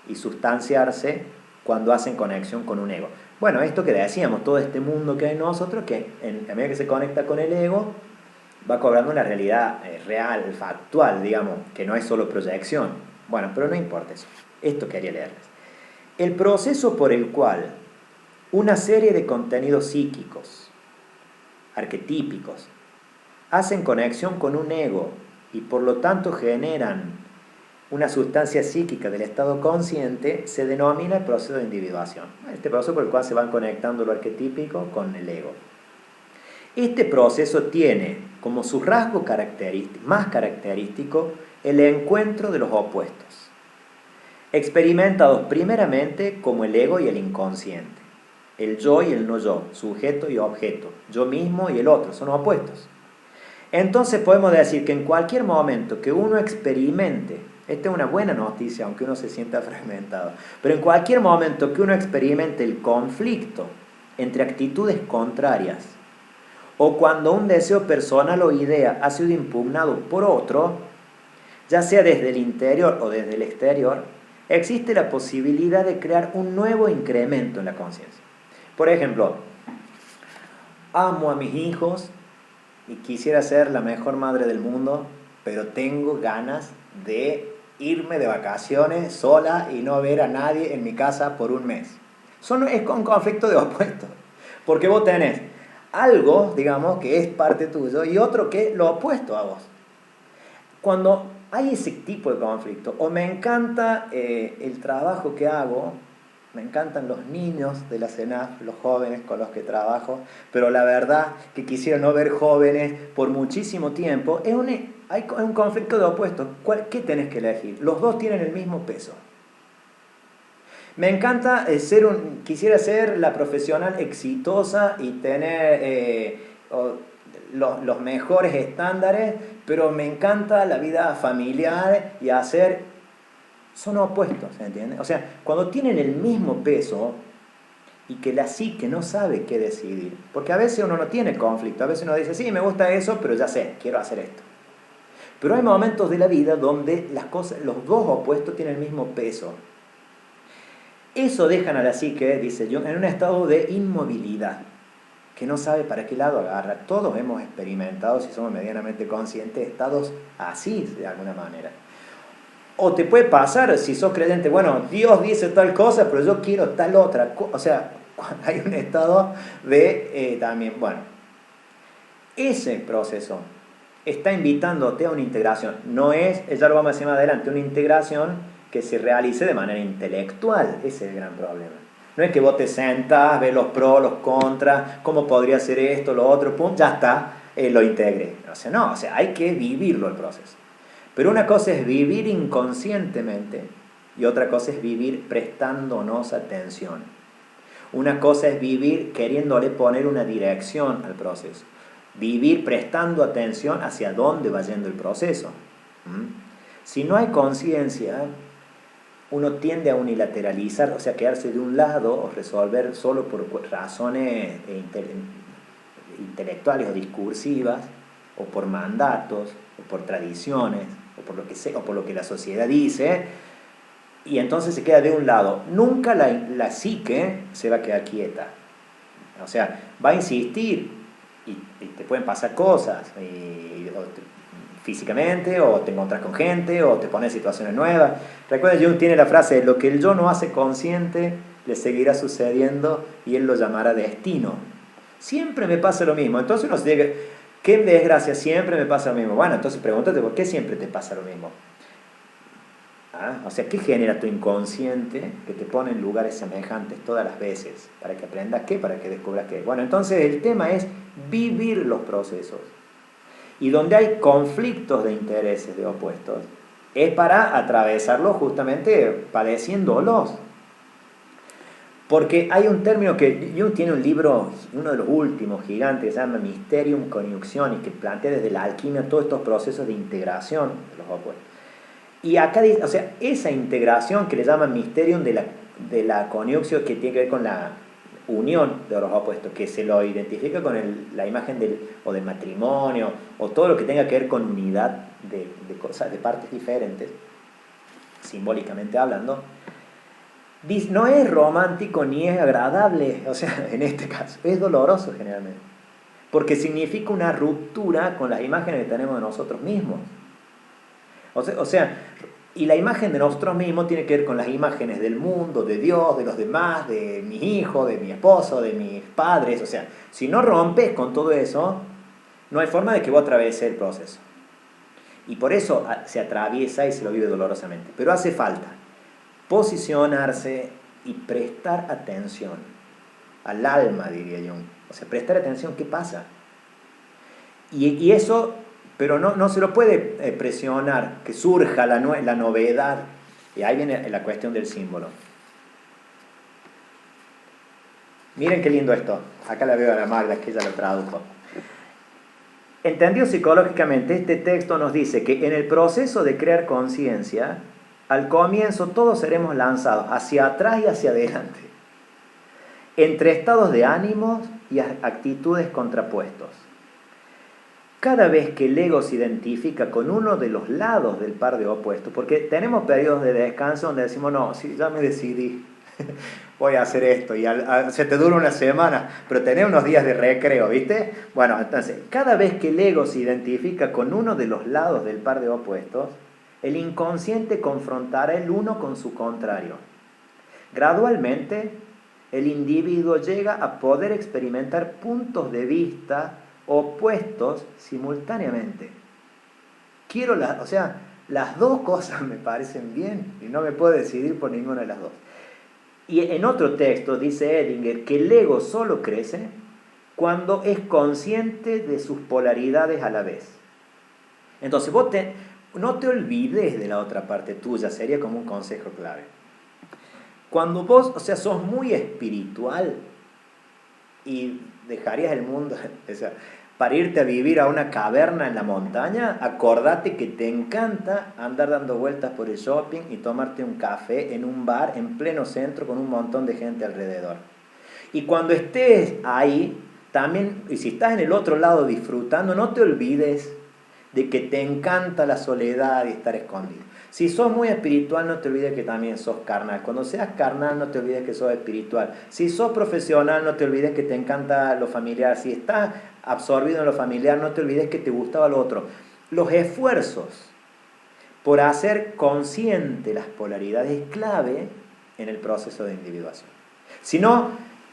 [SPEAKER 1] y sustanciarse cuando hacen conexión con un ego. Bueno, esto que decíamos, todo este mundo que hay en nosotros, que a medida que se conecta con el ego, va cobrando una realidad real, factual, digamos, que no es solo proyección. Bueno, pero no importa eso. Esto quería leerles. El proceso por el cual una serie de contenidos psíquicos, arquetípicos, hacen conexión con un ego y por lo tanto generan una sustancia psíquica del estado consciente, se denomina el proceso de individuación. Este proceso por el cual se van conectando lo arquetípico con el ego. Este proceso tiene como su rasgo más característico el encuentro de los opuestos, experimentados primeramente como el ego y el inconsciente, el yo y el no yo, sujeto y objeto, yo mismo y el otro, son opuestos. Entonces podemos decir que en cualquier momento que uno experimente, esta es una buena noticia aunque uno se sienta fragmentado, pero en cualquier momento que uno experimente el conflicto entre actitudes contrarias, o cuando un deseo personal o idea ha sido impugnado por otro, ya sea desde el interior o desde el exterior, existe la posibilidad de crear un nuevo incremento en la conciencia. Por ejemplo, amo a mis hijos y quisiera ser la mejor madre del mundo, pero tengo ganas de irme de vacaciones sola y no ver a nadie en mi casa por un mes. Es un conflicto de opuestos, porque vos tenés algo, digamos, que es parte tuyo y otro que es lo opuesto a vos. Cuando hay ese tipo de conflicto, o me encanta el trabajo que hago, me encantan los niños de la CENAF, los jóvenes con los que trabajo, pero la verdad que quisiera no ver jóvenes por muchísimo tiempo, hay un conflicto de opuestos. ¿Qué tenés que elegir? Los dos tienen el mismo peso. Me encanta quisiera ser la profesional exitosa y tener los mejores estándares, pero me encanta la vida familiar y son opuestos, ¿se entiende? O sea, cuando tienen el mismo peso y que la psique no sabe qué decidir, porque a veces uno no tiene conflicto, a veces uno dice, sí, me gusta eso, pero ya sé, quiero hacer esto. Pero hay momentos de la vida donde los dos opuestos tienen el mismo peso. Eso dejan a la psique, dice yo, en un estado de inmovilidad, que no sabe para qué lado agarra. Todos hemos experimentado, si somos medianamente conscientes, estados así, de alguna manera. O te puede pasar, si sos creyente, bueno, Dios dice tal cosa, pero yo quiero tal otra. O sea, hay un estado de también, bueno, ese proceso está invitándote a una integración. No es, ya lo vamos a decir más adelante, una integración que se realice de manera intelectual. Ese es el gran problema. No es que vos te sentás, ves los pros, los contras, cómo podría ser esto, lo otro, pum, ya está, lo integré. O sea, hay que vivirlo el proceso. Pero una cosa es vivir inconscientemente y otra cosa es vivir prestándonos atención. Una cosa es vivir queriéndole poner una dirección al proceso. Vivir prestando atención hacia dónde va yendo el proceso. Si no hay conciencia, uno tiende a unilateralizar, o sea, quedarse de un lado o resolver solo por razones intelectuales o discursivas, o por mandatos, o por tradiciones, o por lo que sea, o por lo que la sociedad dice, y entonces se queda de un lado. Nunca la psique se va a quedar quieta. O sea, va a insistir y te pueden pasar cosas, físicamente, o te encontrás con gente, o te pones en situaciones nuevas. Recuerda, Jung tiene la frase, lo que el yo no hace consciente le seguirá sucediendo y él lo llamará destino. Siempre me pasa lo mismo. Entonces uno se dice, qué desgracia, siempre me pasa lo mismo. Bueno, entonces pregúntate por qué siempre te pasa lo mismo. O sea, ¿qué genera tu inconsciente que te pone en lugares semejantes todas las veces? ¿Para que aprendas qué? ¿Para que descubras qué? Bueno, entonces el tema es vivir los procesos. Y donde hay conflictos de intereses de opuestos, es para atravesarlos justamente padeciéndolos. Porque hay un término que Jung tiene un libro, uno de los últimos gigantes, que se llama Mysterium Conjunctionis, que plantea desde la alquimia todos estos procesos de integración de los opuestos. Y acá dice, o sea, esa integración que le llaman Mysterium de la conjuncción, que tiene que ver con la unión de los opuestos, que se lo identifica con la imagen del matrimonio, o todo lo que tenga que ver con unidad de cosas, de partes diferentes, simbólicamente hablando, no es romántico ni es agradable, o sea, en este caso, es doloroso generalmente, porque significa una ruptura con las imágenes que tenemos de nosotros mismos. O sea, y la imagen de nosotros mismos tiene que ver con las imágenes del mundo, de Dios, de los demás, de mis hijos, de mi esposo, de mis padres. O sea, si no rompes con todo eso, no hay forma de que vos atraveses el proceso. Y por eso se atraviesa y se lo vive dolorosamente. Pero hace falta posicionarse y prestar atención al alma, diría yo. O sea, prestar atención, ¿qué pasa? Y eso, pero no se lo puede presionar, que surja la novedad. Y ahí viene la cuestión del símbolo. Miren qué lindo esto. Acá la veo a la Magda, que ella lo tradujo. Entendido psicológicamente, este texto nos dice que en el proceso de crear conciencia, al comienzo todos seremos lanzados hacia atrás y hacia adelante, entre estados de ánimos y actitudes contrapuestos. Cada vez que el ego se identifica con uno de los lados del par de opuestos, porque tenemos periodos de descanso donde decimos, no, sí, ya me decidí, voy a hacer esto, y se te dura una semana, pero tenés unos días de recreo, ¿viste? Bueno, entonces, cada vez que el ego se identifica con uno de los lados del par de opuestos, el inconsciente confrontará el uno con su contrario. Gradualmente, el individuo llega a poder experimentar puntos de vista opuestos simultáneamente. Las dos cosas me parecen bien y no me puedo decidir por ninguna de las dos. Y en otro texto dice Edinger que el ego solo crece cuando es consciente de sus polaridades a la vez. Entonces no te olvides de la otra parte tuya, sería como un consejo clave. Cuando vos, sos muy espiritual y dejarías el mundo, para irte a vivir a una caverna en la montaña, acordate que te encanta andar dando vueltas por el shopping y tomarte un café en un bar en pleno centro con un montón de gente alrededor. Y cuando estés ahí, también, y si estás en el otro lado disfrutando, no te olvides de que te encanta la soledad y estar escondido. Si sos muy espiritual, no te olvides que también sos carnal. Cuando seas carnal, no te olvides que sos espiritual. Si sos profesional, no te olvides que te encanta lo familiar. Si estás absorbido en lo familiar, no te olvides que te gustaba lo otro. Los esfuerzos por hacer consciente las polaridades es clave en el proceso de individuación. Si no,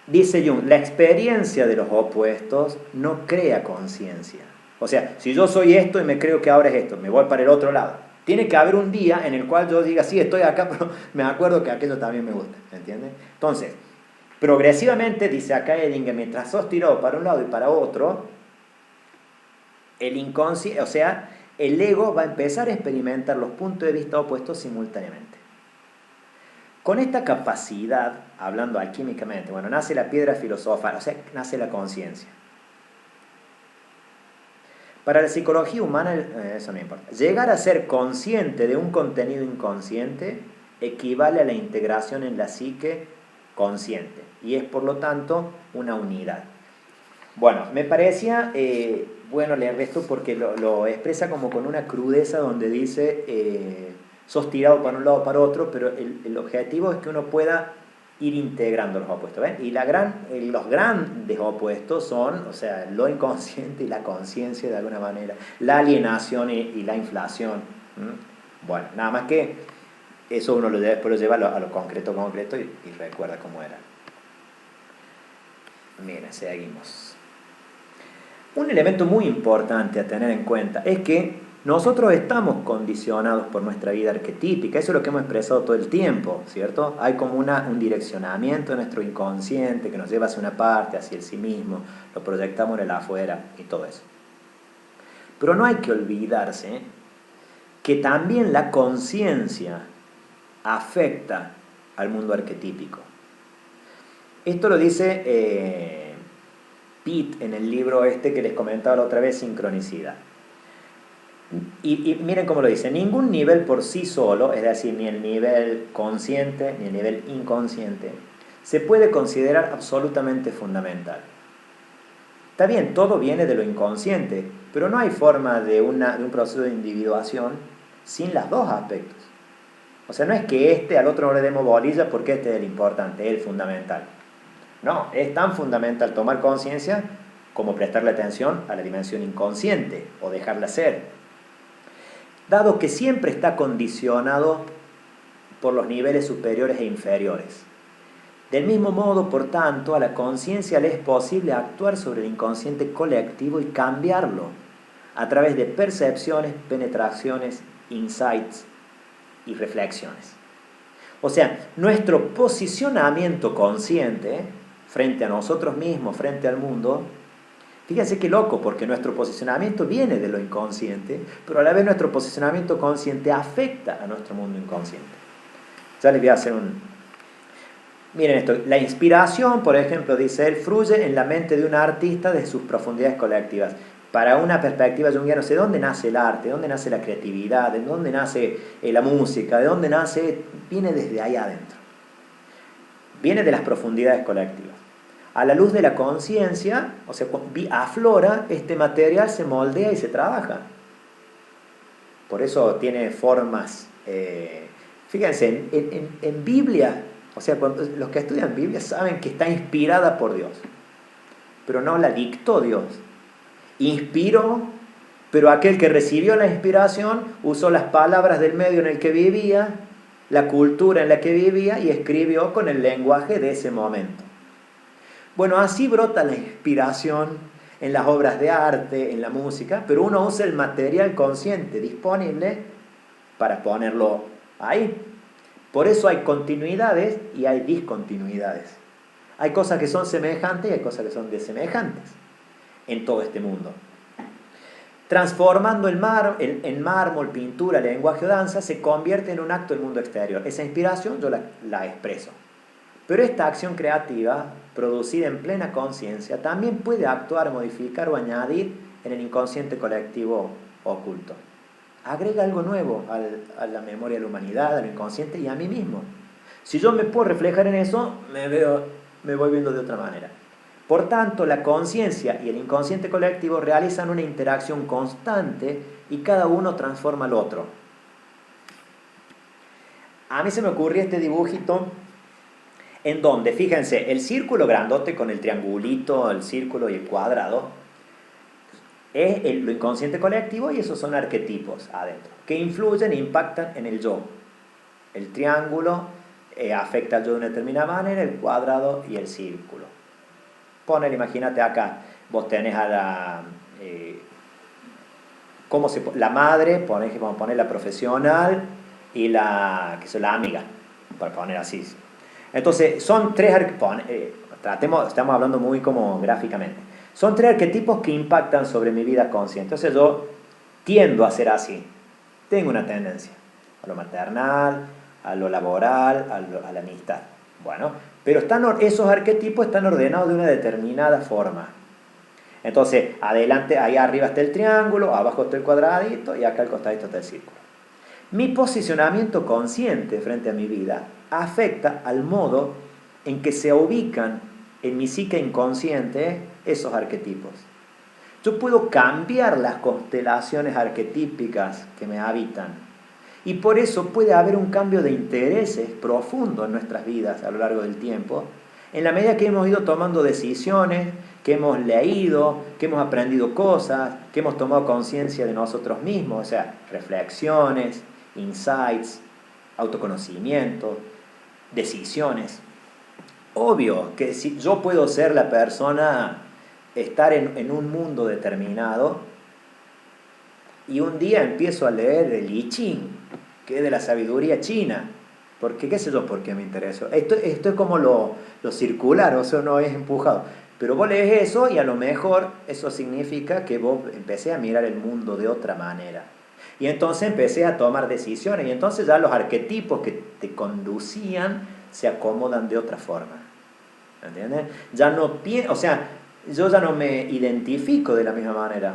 [SPEAKER 1] dice Jung, la experiencia de los opuestos no crea conciencia. O sea, si yo soy esto y me creo que ahora es esto, me voy para el otro lado. Tiene que haber un día en el cual yo diga, sí, estoy acá, pero me acuerdo que aquello también me gusta, ¿entiendes? Entonces, progresivamente, dice acá Edinger, mientras sos tirado para un lado y para otro, el inconsciente, el ego va a empezar a experimentar los puntos de vista opuestos simultáneamente. Con esta capacidad, hablando alquímicamente, nace la piedra filosofal, nace la conciencia. Para la psicología humana, eso no importa. Llegar a ser consciente de un contenido inconsciente equivale a la integración en la psique consciente y es, por lo tanto, una unidad. Bueno, me parecía bueno leer esto porque lo expresa como con una crudeza donde dice sos tirado para un lado o para otro, pero el objetivo es que uno pueda ir integrando los opuestos, ¿ven? Y los grandes opuestos son, lo inconsciente y la conciencia de alguna manera, la alienación y la inflación. Bueno, nada más que eso uno después lo lleva a lo concreto y recuerda cómo era. Mira, seguimos. Un elemento muy importante a tener en cuenta es que nosotros estamos condicionados por nuestra vida arquetípica, eso es lo que hemos expresado todo el tiempo, ¿cierto? Hay como un direccionamiento de nuestro inconsciente que nos lleva hacia una parte, hacia el sí mismo, lo proyectamos en el afuera y todo eso. Pero no hay que olvidarse que también la conciencia afecta al mundo arquetípico. Esto lo dice Pitt en el libro que les comentaba la otra vez, Sincronicidad. Y miren cómo lo dice, ningún nivel por sí solo, es decir, ni el nivel consciente ni el nivel inconsciente, se puede considerar absolutamente fundamental. Está bien, todo viene de lo inconsciente, pero no hay forma de un proceso de individuación sin los dos aspectos. No es que al otro no le demos bolilla porque este es el importante, es el fundamental. No, es tan fundamental tomar conciencia como prestarle atención a la dimensión inconsciente o dejarla ser. Dado que siempre está condicionado por los niveles superiores e inferiores. Del mismo modo, por tanto, a la conciencia le es posible actuar sobre el inconsciente colectivo y cambiarlo, a través de percepciones, penetraciones, insights y reflexiones. O sea, nuestro posicionamiento consciente frente a nosotros mismos, frente al mundo, fíjense qué loco, porque nuestro posicionamiento viene de lo inconsciente, pero a la vez nuestro posicionamiento consciente afecta a nuestro mundo inconsciente. Ya les voy a hacer un... Miren esto, la inspiración, por ejemplo, dice él, fluye en la mente de un artista de sus profundidades colectivas. Para una perspectiva junguiana, no sé, ¿de dónde nace el arte? ¿De dónde nace la creatividad? ¿De dónde nace la música? ¿De dónde nace? Viene desde ahí adentro. Viene de las profundidades colectivas. A la luz de la conciencia, o sea, aflora, este material se moldea y se trabaja. Por eso tiene formas... fíjense, en Biblia, o sea, los que estudian Biblia saben que está inspirada por Dios, pero no la dictó Dios. Inspiró, pero aquel que recibió la inspiración usó las palabras del medio en el que vivía, la cultura en la que vivía y escribió con el lenguaje de ese momento. Bueno, así brota la inspiración en las obras de arte, en la música, pero uno usa el material consciente disponible para ponerlo ahí. Por eso hay continuidades y hay discontinuidades. Hay cosas que son semejantes y hay cosas que son desemejantes en todo este mundo. Transformando en mármol, pintura, lenguaje o danza, se convierte en un acto del mundo exterior. Esa inspiración yo la expreso. Pero esta acción creativa, producida en plena conciencia, también puede actuar, modificar o añadir en el inconsciente colectivo oculto. Agrega algo nuevo a la memoria de la humanidad, a lo inconsciente y a mí mismo. Si yo me puedo reflejar en eso, me voy viendo de otra manera. Por tanto, la conciencia y el inconsciente colectivo realizan una interacción constante y cada uno transforma al otro. A mí se me ocurrió este dibujito en donde, fíjense, el círculo grandote con el triangulito, el círculo y el cuadrado, es lo inconsciente colectivo y esos son arquetipos adentro, que influyen e impactan en el yo. El triángulo afecta al yo de una determinada manera, el cuadrado y el círculo. Imagínate acá, vos tenés a la... la madre, vamos a poner la profesional y la amiga, para poner así. Entonces, son tres arquetipos, estamos hablando muy como gráficamente. Son tres arquetipos que impactan sobre mi vida consciente. Entonces yo tiendo a ser así. Tengo una tendencia a lo maternal, a lo laboral, a la amistad. Bueno, pero esos arquetipos están ordenados de una determinada forma. Entonces, adelante, ahí arriba está el triángulo, abajo está el cuadradito y acá al costadito está el círculo. Mi posicionamiento consciente frente a mi vida afecta al modo en que se ubican en mi psique inconsciente esos arquetipos. Yo puedo cambiar las constelaciones arquetípicas que me habitan y por eso puede haber un cambio de intereses profundo en nuestras vidas a lo largo del tiempo, en la medida que hemos ido tomando decisiones, que hemos leído, que hemos aprendido cosas, que hemos tomado conciencia de nosotros mismos, o sea, reflexiones, insights, autoconocimiento, decisiones. Obvio que si yo puedo ser la persona, estar en un mundo determinado y un día empiezo a leer el I Ching, que es de la sabiduría china, porque qué sé yo por qué me interesa. Esto es como lo circular, o sea, no es empujado. Pero vos lees eso y a lo mejor eso significa que vos empecé a mirar el mundo de otra manera. Y entonces empecé a tomar decisiones y entonces ya los arquetipos que te conducían se acomodan de otra forma. ¿Entiendes? O sea, yo ya no me identifico de la misma manera.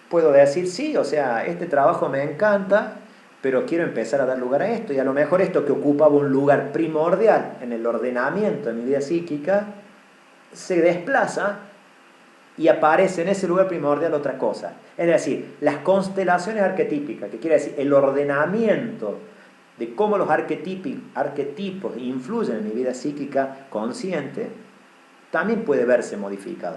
[SPEAKER 1] Puedo decir, sí, o sea, este trabajo me encanta, pero quiero empezar a dar lugar a esto. Y a lo mejor esto que ocupaba un lugar primordial en el ordenamiento de mi vida psíquica, se desplaza y aparece en ese lugar primordial otra cosa. Es decir, las constelaciones arquetípicas, que quiere decir el ordenamiento de cómo los arquetipos influyen en mi vida psíquica consciente, también puede verse modificado.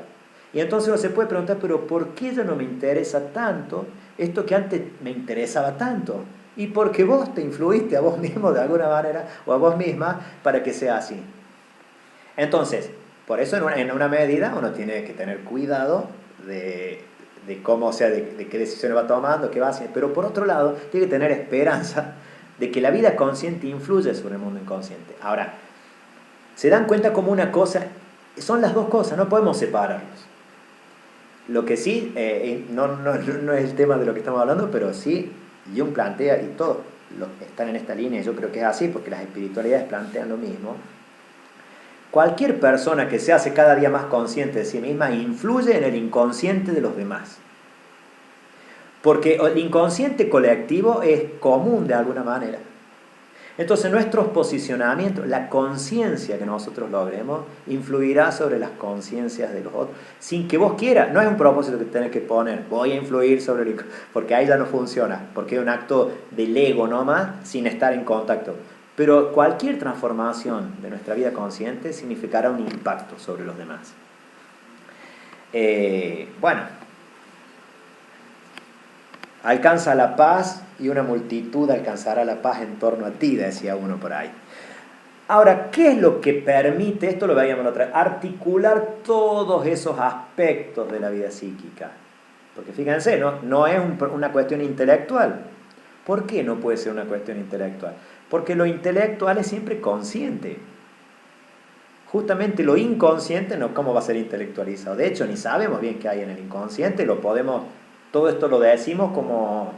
[SPEAKER 1] Y entonces uno se puede preguntar, pero ¿por qué ya no me interesa tanto esto que antes me interesaba tanto? Y porque vos te influiste a vos mismo de alguna manera, o a vos misma, para que sea así. Entonces, por eso en una medida uno tiene que tener cuidado de de cómo, o sea, de qué decisiones va tomando, qué va haciendo, pero por otro lado, tiene que tener esperanza de que la vida consciente influye sobre el mundo inconsciente. Ahora, se dan cuenta como una cosa, son las dos cosas, no podemos separarlos. Lo que sí, no es el tema de lo que estamos hablando, pero sí, Jung plantea, y todos están en esta línea, y yo creo que es así, porque las espiritualidades plantean lo mismo. Cualquier persona que se hace cada día más consciente de sí misma influye en el inconsciente de los demás. Porque el inconsciente colectivo es común de alguna manera. Entonces nuestros posicionamientos, la conciencia que nosotros logremos, influirá sobre las conciencias de los otros. Sin que vos quieras, no es un propósito que tenés que poner, voy a influir sobre el... Porque ahí ya no funciona, porque es un acto del ego nomás, sin estar en contacto. Pero cualquier transformación de nuestra vida consciente significará un impacto sobre los demás. Bueno, alcanza la paz y una multitud alcanzará la paz en torno a ti, decía uno por ahí. Ahora, ¿qué es lo que permite, esto lo veíamos la otra vez, articular todos esos aspectos de la vida psíquica? Porque fíjense, no es una cuestión intelectual. ¿Por qué no puede ser una cuestión intelectual? Porque lo intelectual es siempre consciente. Justamente lo inconsciente, no, ¿cómo va a ser intelectualizado? De hecho, ni sabemos bien qué hay en el inconsciente, todo esto lo decimos como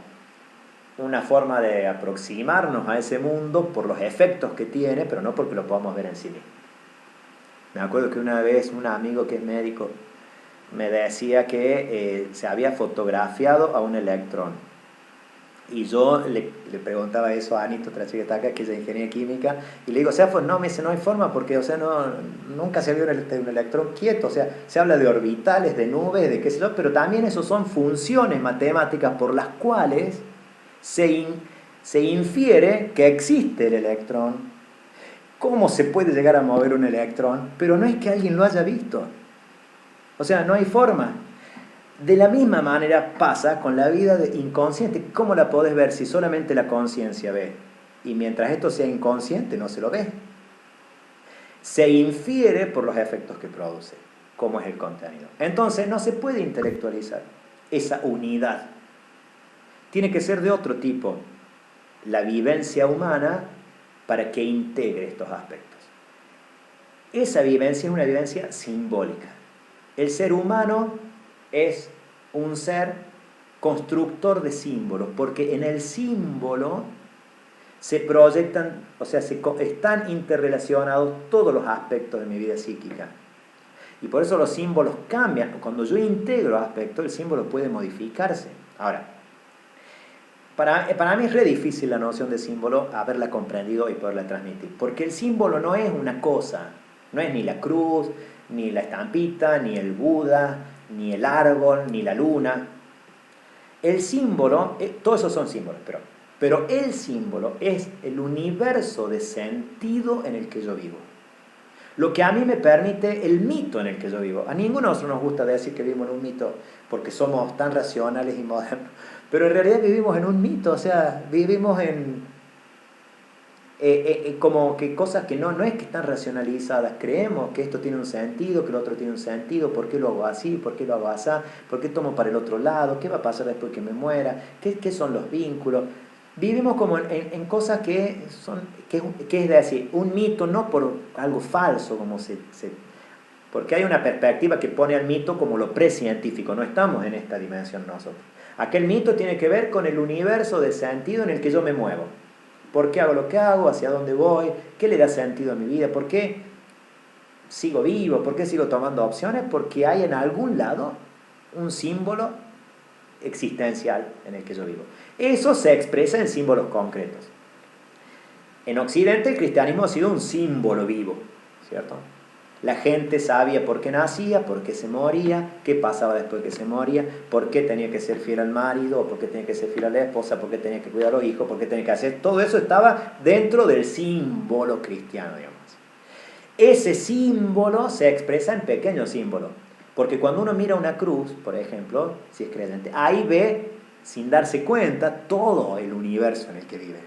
[SPEAKER 1] una forma de aproximarnos a ese mundo por los efectos que tiene, pero no porque lo podamos ver en sí mismo. Me acuerdo que una vez un amigo que es médico me decía que se había fotografiado a un electrón. Y yo le preguntaba eso a Anito, otra chica que está acá, que es de ingeniería química, y le digo, o sea, pues no, me dice, no hay forma, porque, o sea, nunca se vio un electrón quieto, o sea, se habla de orbitales, de nubes, de qué sé yo, pero también eso son funciones matemáticas por las cuales se infiere que existe el electrón. ¿Cómo se puede llegar a mover un electrón? Pero no es que alguien lo haya visto. O sea, no hay forma. De la misma manera pasa con la vida inconsciente. ¿Cómo la podés ver si solamente la conciencia ve? Y mientras esto sea inconsciente, no se lo ve. Se infiere por los efectos que produce, como es el contenido. Entonces, no se puede intelectualizar esa unidad. Tiene que ser de otro tipo. La vivencia humana para que integre estos aspectos. Esa vivencia es una vivencia simbólica. El ser humano es un ser constructor de símbolos, porque en el símbolo se proyectan, o sea, están interrelacionados todos los aspectos de mi vida psíquica. Y por eso los símbolos cambian. Cuando yo integro aspectos, el símbolo puede modificarse. Ahora, para mí es re difícil la noción de símbolo haberla comprendido y poderla transmitir, porque el símbolo no es una cosa, no es ni la cruz, ni la estampita, ni el Buda, ni el árbol, ni la luna. El símbolo, todos esos son símbolos, pero el símbolo es el universo de sentido en el que yo vivo. Lo que a mí me permite el mito en el que yo vivo. A ninguno de nosotros nos gusta decir que vivimos en un mito porque somos tan racionales y modernos, pero en realidad vivimos en un mito, o sea, vivimos en como que cosas que no es que están racionalizadas, creemos que esto tiene un sentido, que lo otro tiene un sentido, ¿por qué lo hago así? ¿Por qué lo hago así? ¿Por qué tomo para el otro lado? ¿Qué va a pasar después que me muera? ¿Qué son los vínculos? Vivimos como en cosas que es decir, un mito no por algo falso, porque hay una perspectiva que pone al mito como lo precientífico, no estamos en esta dimensión nosotros. Aquel mito tiene que ver con el universo de sentido en el que yo me muevo. ¿Por qué hago lo que hago? ¿Hacia dónde voy? ¿Qué le da sentido a mi vida? ¿Por qué sigo vivo? ¿Por qué sigo tomando opciones? Porque hay en algún lado un símbolo existencial en el que yo vivo. Eso se expresa en símbolos concretos. En Occidente el cristianismo ha sido un símbolo vivo, ¿cierto? La gente sabía por qué nacía, por qué se moría, qué pasaba después que se moría, por qué tenía que ser fiel al marido, por qué tenía que ser fiel a la esposa, por qué tenía que cuidar a los hijos, por qué tenía que hacer... Todo eso estaba dentro del símbolo cristiano, digamos. Ese símbolo se expresa en pequeños símbolos. Porque cuando uno mira una cruz, por ejemplo, si es creyente, ahí ve, sin darse cuenta, todo el universo en el que vive.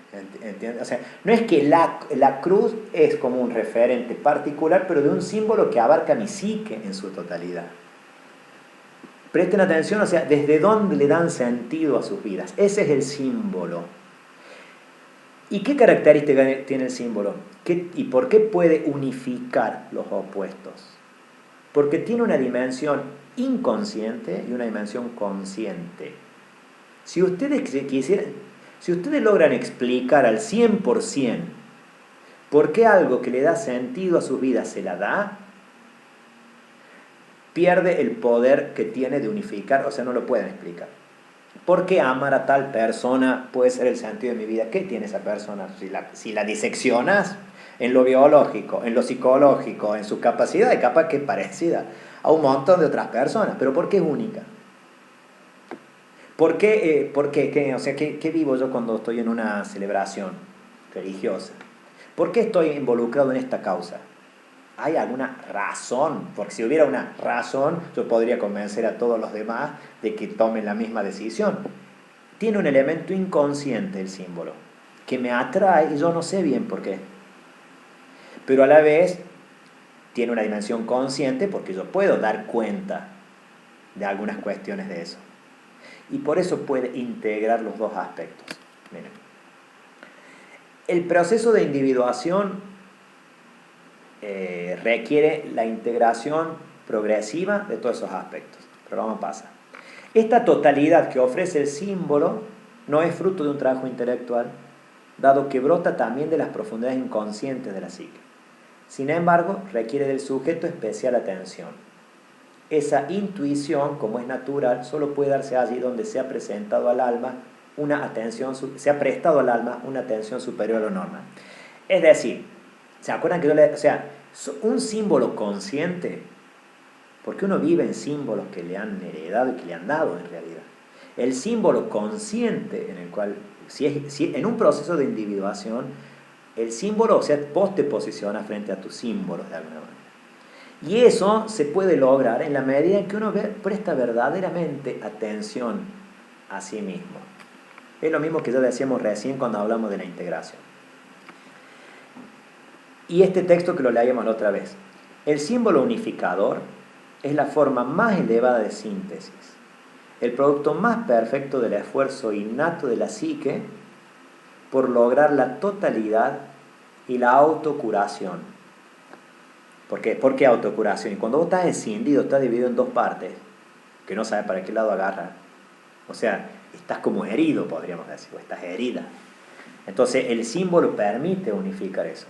[SPEAKER 1] ¿Entiendes? O sea, no es que la cruz es como un referente particular, pero de un símbolo que abarca mi psique en su totalidad. Presten atención, o sea, desde dónde le dan sentido a sus vidas. Ese es el símbolo. ¿Y qué característica tiene el símbolo? ¿Y por qué puede unificar los opuestos? Porque tiene una dimensión inconsciente y una dimensión consciente. Si ustedes logran explicar al 100% por qué algo que le da sentido a su vida se la da, pierde el poder que tiene de unificar, o sea, no lo pueden explicar. ¿Por qué amar a tal persona puede ser el sentido de mi vida? ¿Qué tiene esa persona? Si la diseccionas en lo biológico, en lo psicológico, en su capacidad, capaz que es parecida a un montón de otras personas, pero ¿por qué es única? ¿Por qué? O sea, ¿qué vivo yo cuando estoy en una celebración religiosa? ¿Por qué estoy involucrado en esta causa? ¿Hay alguna razón? Porque si hubiera una razón, yo podría convencer a todos los demás de que tomen la misma decisión. Tiene un elemento inconsciente el símbolo, que me atrae y yo no sé bien por qué. Pero a la vez tiene una dimensión consciente porque yo puedo dar cuenta de algunas cuestiones de eso. Y por eso puede integrar los dos aspectos. Miren. El proceso de individuación requiere la integración progresiva de todos esos aspectos. Pero vamos a pasar. Esta totalidad que ofrece el símbolo no es fruto de un trabajo intelectual, dado que brota también de las profundidades inconscientes de la psique. Sin embargo, requiere del sujeto especial atención. Esa intuición, como es natural, solo puede darse allí donde se ha presentado al alma se ha prestado al alma una atención superior a lo normal. Es decir, ¿se acuerdan que un símbolo consciente? Porque uno vive en símbolos que le han heredado y que le han dado en realidad. El símbolo consciente en el cual, si en un proceso de individuación, el símbolo, o sea, vos te posicionas frente a tus símbolos de alguna manera. Y eso se puede lograr en la medida en que uno presta verdaderamente atención a sí mismo. Es lo mismo que ya decíamos recién cuando hablamos de la integración. Y este texto que lo leíamos la otra vez. El símbolo unificador es la forma más elevada de síntesis, el producto más perfecto del esfuerzo innato de la psique por lograr la totalidad y la autocuración. ¿Por qué autocuración? Y cuando vos estás escindido, estás dividido en dos partes, que no sabes para qué lado agarrar. O sea, estás como herido, podríamos decir, o estás herida. Entonces, el símbolo permite unificar eso.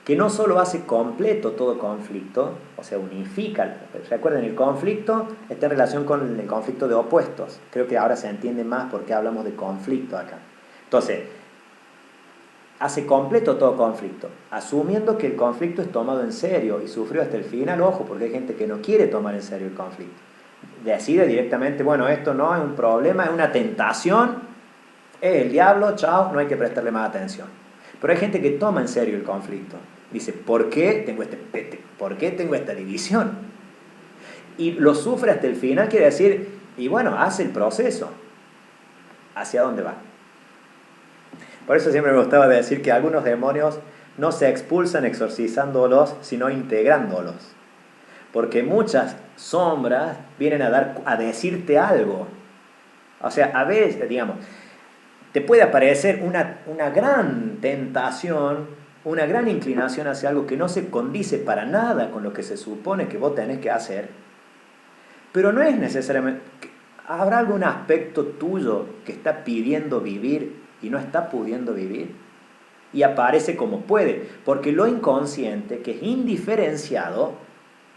[SPEAKER 1] Que no solo hace completo todo conflicto, o sea, unifica. Recuerden, el conflicto está en relación con el conflicto de opuestos. Creo que ahora se entiende más por qué hablamos de conflicto acá. Entonces, hace completo todo conflicto, asumiendo que el conflicto es tomado en serio y sufrió hasta el final. Ojo, porque hay gente que no quiere tomar en serio el conflicto. Decide directamente, bueno, esto no es un problema, es una tentación, es el diablo, chao, no hay que prestarle más atención. Pero hay gente que toma en serio el conflicto. Dice, ¿por qué tengo esta división? Y lo sufre hasta el final, quiere decir, y bueno, hace el proceso. ¿Hacia dónde va? Por eso siempre me gustaba decir que algunos demonios no se expulsan exorcizándolos, sino integrándolos. Porque muchas sombras vienen a decirte algo. O sea, a veces, digamos, te puede aparecer una gran tentación, una gran inclinación hacia algo que no se condice para nada con lo que se supone que vos tenés que hacer, pero no es necesariamente... ¿Habrá algún aspecto tuyo que está pidiendo vivir y no está pudiendo vivir? Y aparece como puede, porque lo inconsciente, que es indiferenciado,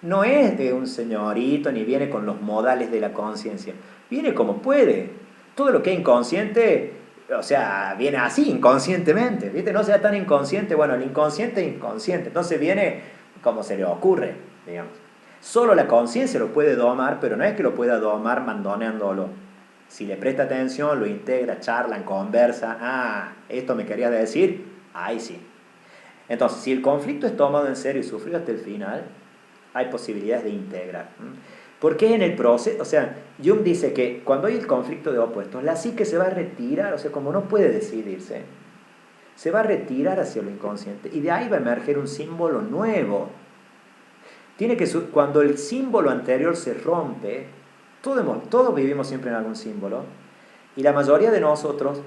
[SPEAKER 1] no es de un señorito ni viene con los modales de la conciencia, viene como puede. Todo lo que es inconsciente, o sea, viene así, inconscientemente, ¿viste? No sea tan inconsciente, bueno, el inconsciente es inconsciente, entonces viene como se le ocurre, digamos. Solo la conciencia lo puede domar, pero no es que lo pueda domar mandoneándolo. Si le presta atención, lo integra, charlan, conversan, esto me quería decir, ahí sí. Entonces, si el conflicto es tomado en serio y sufrido hasta el final, hay posibilidades de integrar. Porque en el proceso, o sea, Jung dice que cuando hay el conflicto de opuestos, la psique se va a retirar, o sea, como no puede decidirse, se va a retirar hacia lo inconsciente y de ahí va a emerger un símbolo nuevo. Cuando el símbolo anterior se rompe, todos vivimos siempre en algún símbolo, y la mayoría de nosotros,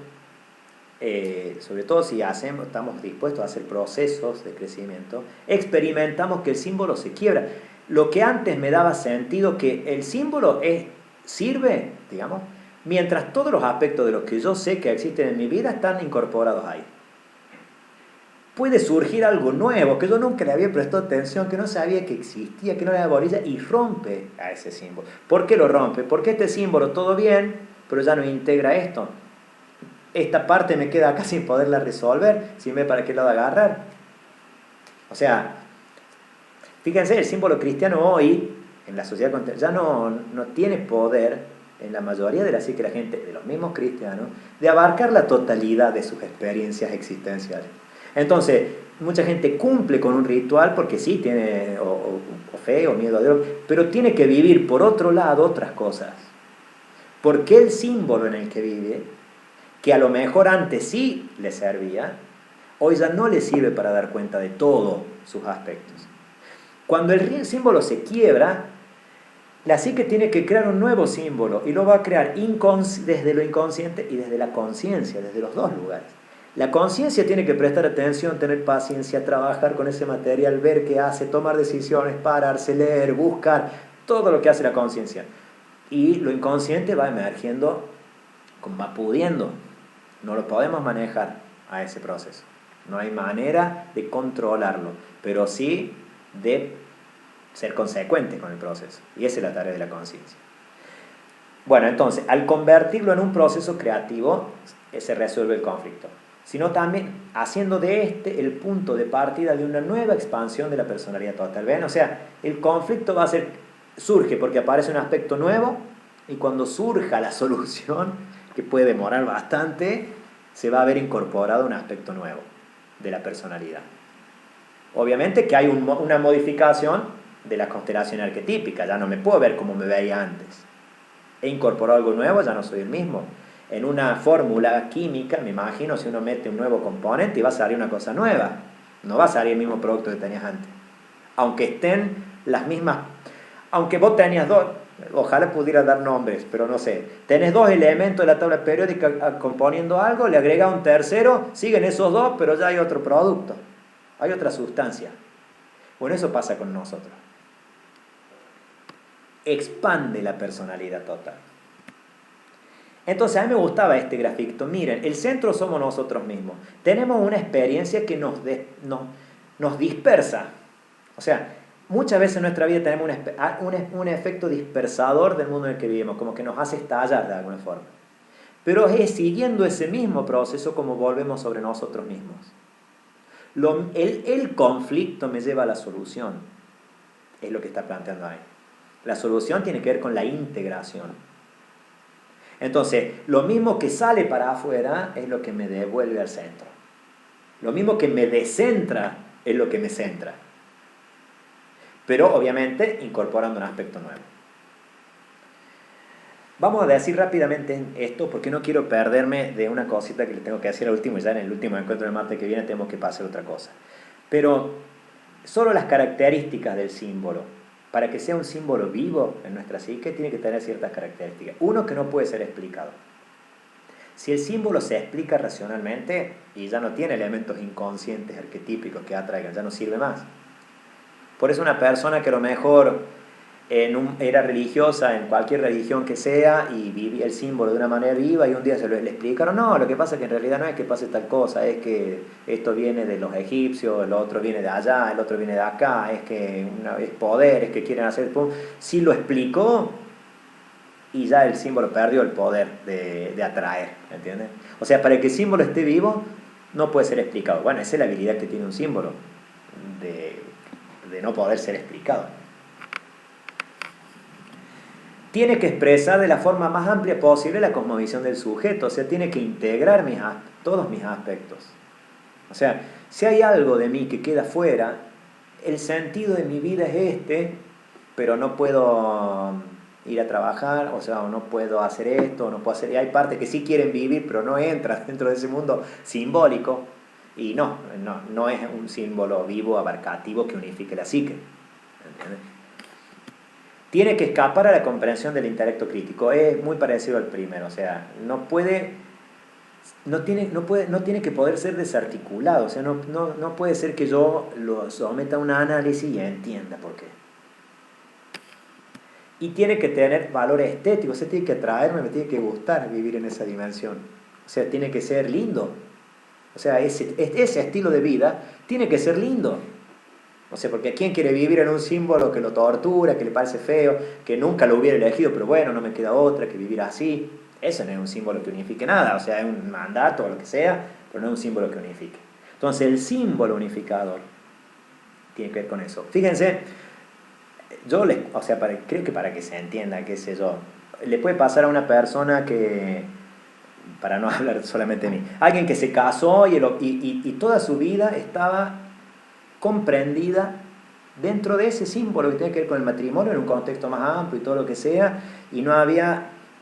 [SPEAKER 1] sobre todo si estamos dispuestos a hacer procesos de crecimiento, experimentamos que el símbolo se quiebra. Lo que antes me daba sentido, que el símbolo sirve, digamos, mientras todos los aspectos de los que yo sé que existen en mi vida están incorporados ahí. Puede surgir algo nuevo que yo nunca le había prestado atención, que no sabía que existía, que no le daba bolilla, y rompe a ese símbolo. ¿Por qué lo rompe? Porque este símbolo, todo bien, pero ya no integra esto. Esta parte me queda acá sin poderla resolver, sin ver para qué lado agarrar. O sea, fíjense, el símbolo cristiano hoy, en la sociedad contemporánea, ya no tiene poder, en la mayoría de la psique de la gente, de los mismos cristianos, de abarcar la totalidad de sus experiencias existenciales. Entonces, mucha gente cumple con un ritual porque sí tiene o fe o miedo a Dios, pero tiene que vivir por otro lado otras cosas. Porque el símbolo en el que vive, que a lo mejor antes sí le servía, hoy ya no le sirve para dar cuenta de todos sus aspectos. Cuando el símbolo se quiebra, la psique tiene que crear un nuevo símbolo, y lo va a crear desde lo inconsciente y desde la conciencia, desde los dos lugares. La conciencia tiene que prestar atención, tener paciencia, trabajar con ese material, ver qué hace, tomar decisiones, pararse, leer, buscar, todo lo que hace la conciencia. Y lo inconsciente va emergiendo, va pudiendo. No lo podemos manejar a ese proceso. No hay manera de controlarlo, pero sí de ser consecuente con el proceso. Y esa es la tarea de la conciencia. Bueno, entonces, al convertirlo en un proceso creativo, se resuelve el conflicto. Sino también haciendo de el punto de partida de una nueva expansión de la personalidad total. ¿Ven? O sea, el conflicto surge porque aparece un aspecto nuevo, y cuando surja la solución, que puede demorar bastante, se va a ver incorporado un aspecto nuevo de la personalidad. Obviamente que hay una modificación de la constelación arquetípica, ya no me puedo ver como me veía antes. He incorporado algo nuevo, ya no soy el mismo. En una fórmula química, me imagino, si uno mete un nuevo componente, y va a salir una cosa nueva. No va a salir el mismo producto que tenías antes. Aunque estén las mismas... Aunque vos tenías dos, ojalá pudiera dar nombres, pero no sé. Tenés dos elementos de la tabla periódica componiendo algo, le agrega un tercero, siguen esos dos, pero ya hay otro producto. Hay otra sustancia. Bueno, eso pasa con nosotros. Expande la personalidad total. Entonces a mí me gustaba este grafiquito. Miren, el centro somos nosotros mismos. Tenemos una experiencia que nos dispersa. O sea, muchas veces en nuestra vida tenemos un efecto dispersador del mundo en el que vivimos, como que nos hace estallar de alguna forma. Pero es siguiendo ese mismo proceso como volvemos sobre nosotros mismos. El conflicto me lleva a la solución. Es lo que está planteando ahí. La solución tiene que ver con la integración. Entonces, lo mismo que sale para afuera es lo que me devuelve al centro. Lo mismo que me descentra es lo que me centra. Pero, obviamente, incorporando un aspecto nuevo. Vamos a decir rápidamente esto, porque no quiero perderme de una cosita que le tengo que decir al último, y ya en el último encuentro del martes que viene tenemos que pasar otra cosa. Pero, solo las características del símbolo. Para que sea un símbolo vivo en nuestra psique, tiene que tener ciertas características. Uno, que no puede ser explicado. Si el símbolo se explica racionalmente y ya no tiene elementos inconscientes arquetípicos que atraigan, ya no sirve más. Por eso una persona que a lo mejor era religiosa en cualquier religión que sea y vivía el símbolo de una manera viva, y un día le explicaron, no, lo que pasa es que en realidad no es que pase tal cosa, es que esto viene de los egipcios, el otro viene de allá, el otro viene de acá, es que es poder, es que quieren hacer... Si lo explicó, y ya el símbolo perdió el poder de atraer, ¿entiendes? O sea, para que el símbolo esté vivo, no puede ser explicado. Bueno, esa es la habilidad que tiene un símbolo, de no poder ser explicado. Tiene que expresar de la forma más amplia posible la cosmovisión del sujeto, o sea, tiene que integrar todos mis aspectos. O sea, si hay algo de mí que queda fuera, el sentido de mi vida es pero no puedo ir a trabajar, o sea, o no puedo hacer esto, o no puedo hacer... Y hay partes que sí quieren vivir, pero no entran dentro de ese mundo simbólico, y no es un símbolo vivo, abarcativo, que unifique la psique. ¿entiendes? Tiene que escapar a la comprensión del intelecto crítico. Es muy parecido al primero, o sea, no tiene que poder ser desarticulado, o sea, no puede ser que yo lo someta a un análisis y entienda por qué. Y tiene que tener valor estético, o sea, tiene que atraerme, me tiene que gustar vivir en esa dimensión. O sea, tiene que ser lindo. O sea, ese estilo de vida tiene que ser lindo. O sea, porque ¿quién quiere vivir en un símbolo que lo tortura, que le parece feo, que nunca lo hubiera elegido, pero bueno, no me queda otra que vivir así? Eso no es un símbolo que unifique nada, o sea, es un mandato o lo que sea, pero no es un símbolo que unifique. Entonces, el símbolo unificador tiene que ver con eso. Fíjense, o sea, creo que para que se entienda, qué sé yo, le puede pasar a una persona que, para no hablar solamente de mí, alguien que se casó y toda su vida estaba comprendida dentro de ese símbolo que tiene que ver con el matrimonio en un contexto más amplio y todo lo que sea,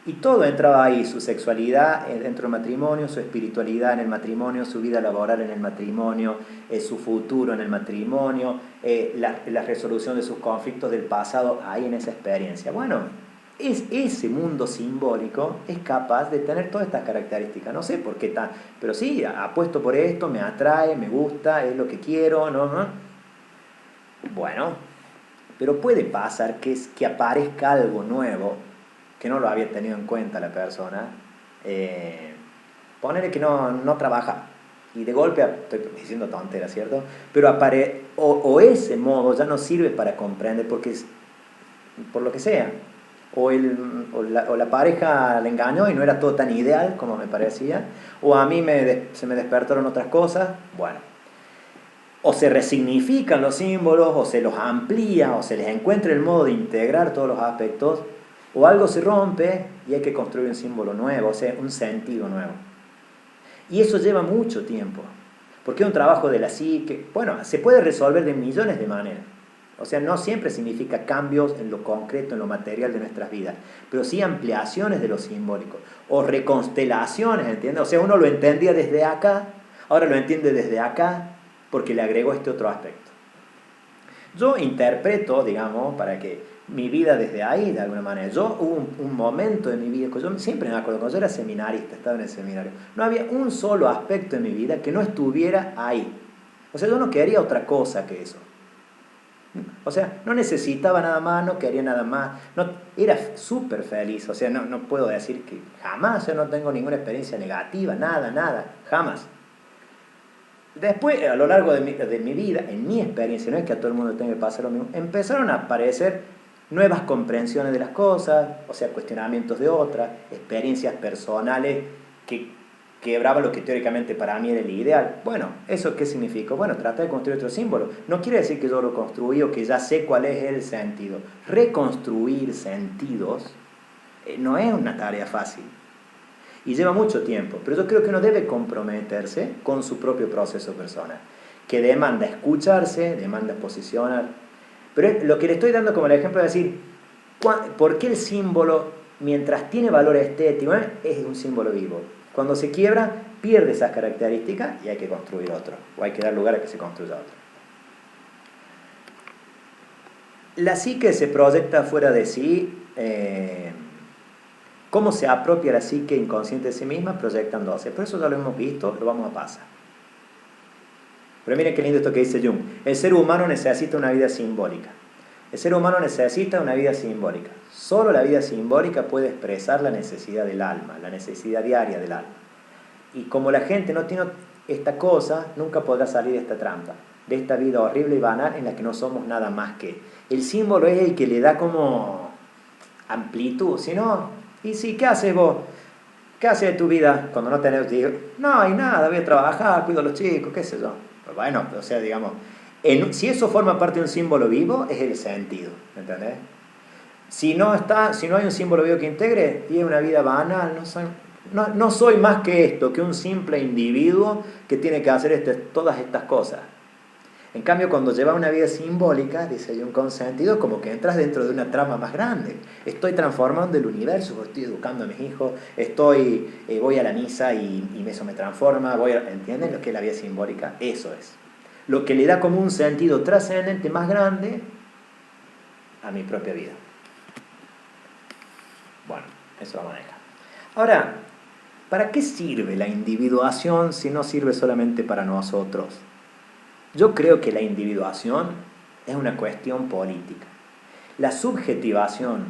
[SPEAKER 1] y todo entraba ahí, su sexualidad dentro del matrimonio, su espiritualidad en el matrimonio, su vida laboral en el matrimonio, su futuro en el matrimonio, la resolución de sus conflictos del pasado ahí en esa experiencia. Bueno, ese mundo simbólico es capaz de tener todas estas características. No sé por qué tal, pero sí, apuesto por esto, me atrae, me gusta, es lo que quiero, ¿no? Bueno, pero puede pasar que aparezca algo nuevo que no lo había tenido en cuenta la persona. Ponerle que no trabaja y de golpe, estoy diciendo tonteras, ¿cierto? Pero o ese modo ya no sirve para comprender porque por lo que sea. O la pareja le engañó y no era todo tan ideal como me parecía, o a mí se me despertaron otras cosas. Bueno, o se resignifican los símbolos, o se los amplía, o se les encuentra el modo de integrar todos los aspectos, o algo se rompe y hay que construir un símbolo nuevo, o sea, un sentido nuevo. Y eso lleva mucho tiempo, porque es un trabajo de la psique. Bueno, se puede resolver de millones de maneras. O sea, no siempre significa cambios en lo concreto, en lo material de nuestras vidas, pero sí ampliaciones de lo simbólico, o reconstelaciones, ¿entiendes? O sea, uno lo entendía desde acá, ahora lo entiende desde acá, porque le agregó este otro aspecto. Yo interpreto, digamos, para que mi vida desde ahí, de alguna manera, hubo un momento en mi vida, yo siempre me acuerdo, cuando yo era seminarista, estaba en el seminario, no había un solo aspecto en mi vida que no estuviera ahí. O sea, yo no quería otra cosa que eso. O sea, no necesitaba nada más, no quería nada más, era súper feliz, o sea, no puedo decir que jamás, yo no tengo ninguna experiencia negativa, nada, jamás. Después, a lo largo de mi vida, en mi experiencia, no es que a todo el mundo tenga que pasar lo mismo, empezaron a aparecer nuevas comprensiones de las cosas, o sea, cuestionamientos de otras, experiencias personales que quebraba lo que teóricamente para mí era el ideal. Bueno, ¿eso qué significa? Bueno, tratar de construir otro símbolo. No quiere decir que yo lo construí o que ya sé cuál es el sentido. Reconstruir sentidos no es una tarea fácil y lleva mucho tiempo, pero yo creo que uno debe comprometerse con su propio proceso personal, que demanda escucharse, demanda posicionar. Pero lo que le estoy dando como el ejemplo de decir, ¿por qué el símbolo, mientras tiene valor estético, es un símbolo vivo? Cuando se quiebra, pierde esas características y hay que construir otro, o hay que dar lugar a que se construya otro. La psique se proyecta fuera de sí. ¿Cómo se apropia la psique inconsciente de sí misma? Proyectándose. Pero eso ya lo hemos visto, lo vamos a pasar. Pero miren qué lindo esto que dice Jung. El ser humano necesita una vida simbólica. El ser humano necesita una vida simbólica. Solo la vida simbólica puede expresar la necesidad del alma, la necesidad diaria del alma. Y como la gente no tiene esta cosa, nunca podrá salir de esta trampa, de esta vida horrible y banal en la que no somos nada más que. El símbolo es el que le da como amplitud, si no, y sí, ¿qué haces vos? ¿Qué haces de tu vida cuando no tenés hijos? No hay nada, voy a trabajar, cuido a los chicos, qué sé yo. Pero bueno, o sea, digamos, si eso forma parte de un símbolo vivo, es el sentido, ¿entendés? Si no hay un símbolo vivo que integre, y es una vida banal, no soy más que esto, que un simple individuo que tiene que hacer todas estas cosas. En cambio, cuando llevas una vida simbólica, dice hay un consentido, como que entras dentro de una trama más grande. Estoy transformando el universo, estoy educando a mis hijos, voy a la misa y eso me transforma, ¿entienden lo que es la vida simbólica? Eso es. Lo que le da como un sentido trascendente más grande a mi propia vida. Bueno, eso vamos a dejar. Ahora, ¿para qué sirve la individuación si no sirve solamente para nosotros? Yo creo que la individuación es una cuestión política. La subjetivación,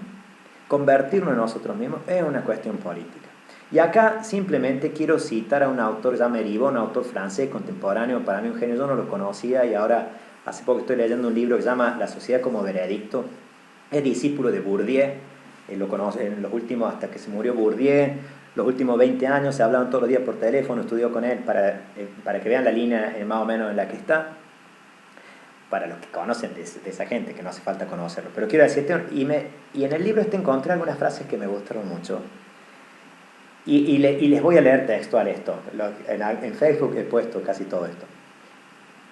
[SPEAKER 1] convertirnos en nosotros mismos, es una cuestión política. Y acá simplemente quiero citar a un autor, Jean Meriveau, un autor francés contemporáneo, para mí un genio, yo no lo conocía y ahora hace poco estoy leyendo un libro que se llama La sociedad como veredicto. Es discípulo de Bourdieu, lo conoce en los últimos, hasta que se murió Bourdieu, los últimos 20 años se hablaban todos los días por teléfono, estudió con él para que vean la línea más o menos en la que está, para los que conocen de esa gente, que no hace falta conocerlo. Pero quiero decirte, y en el libro encontré algunas frases que me gustaron mucho, y les voy a leer textual esto, en Facebook he puesto casi todo esto.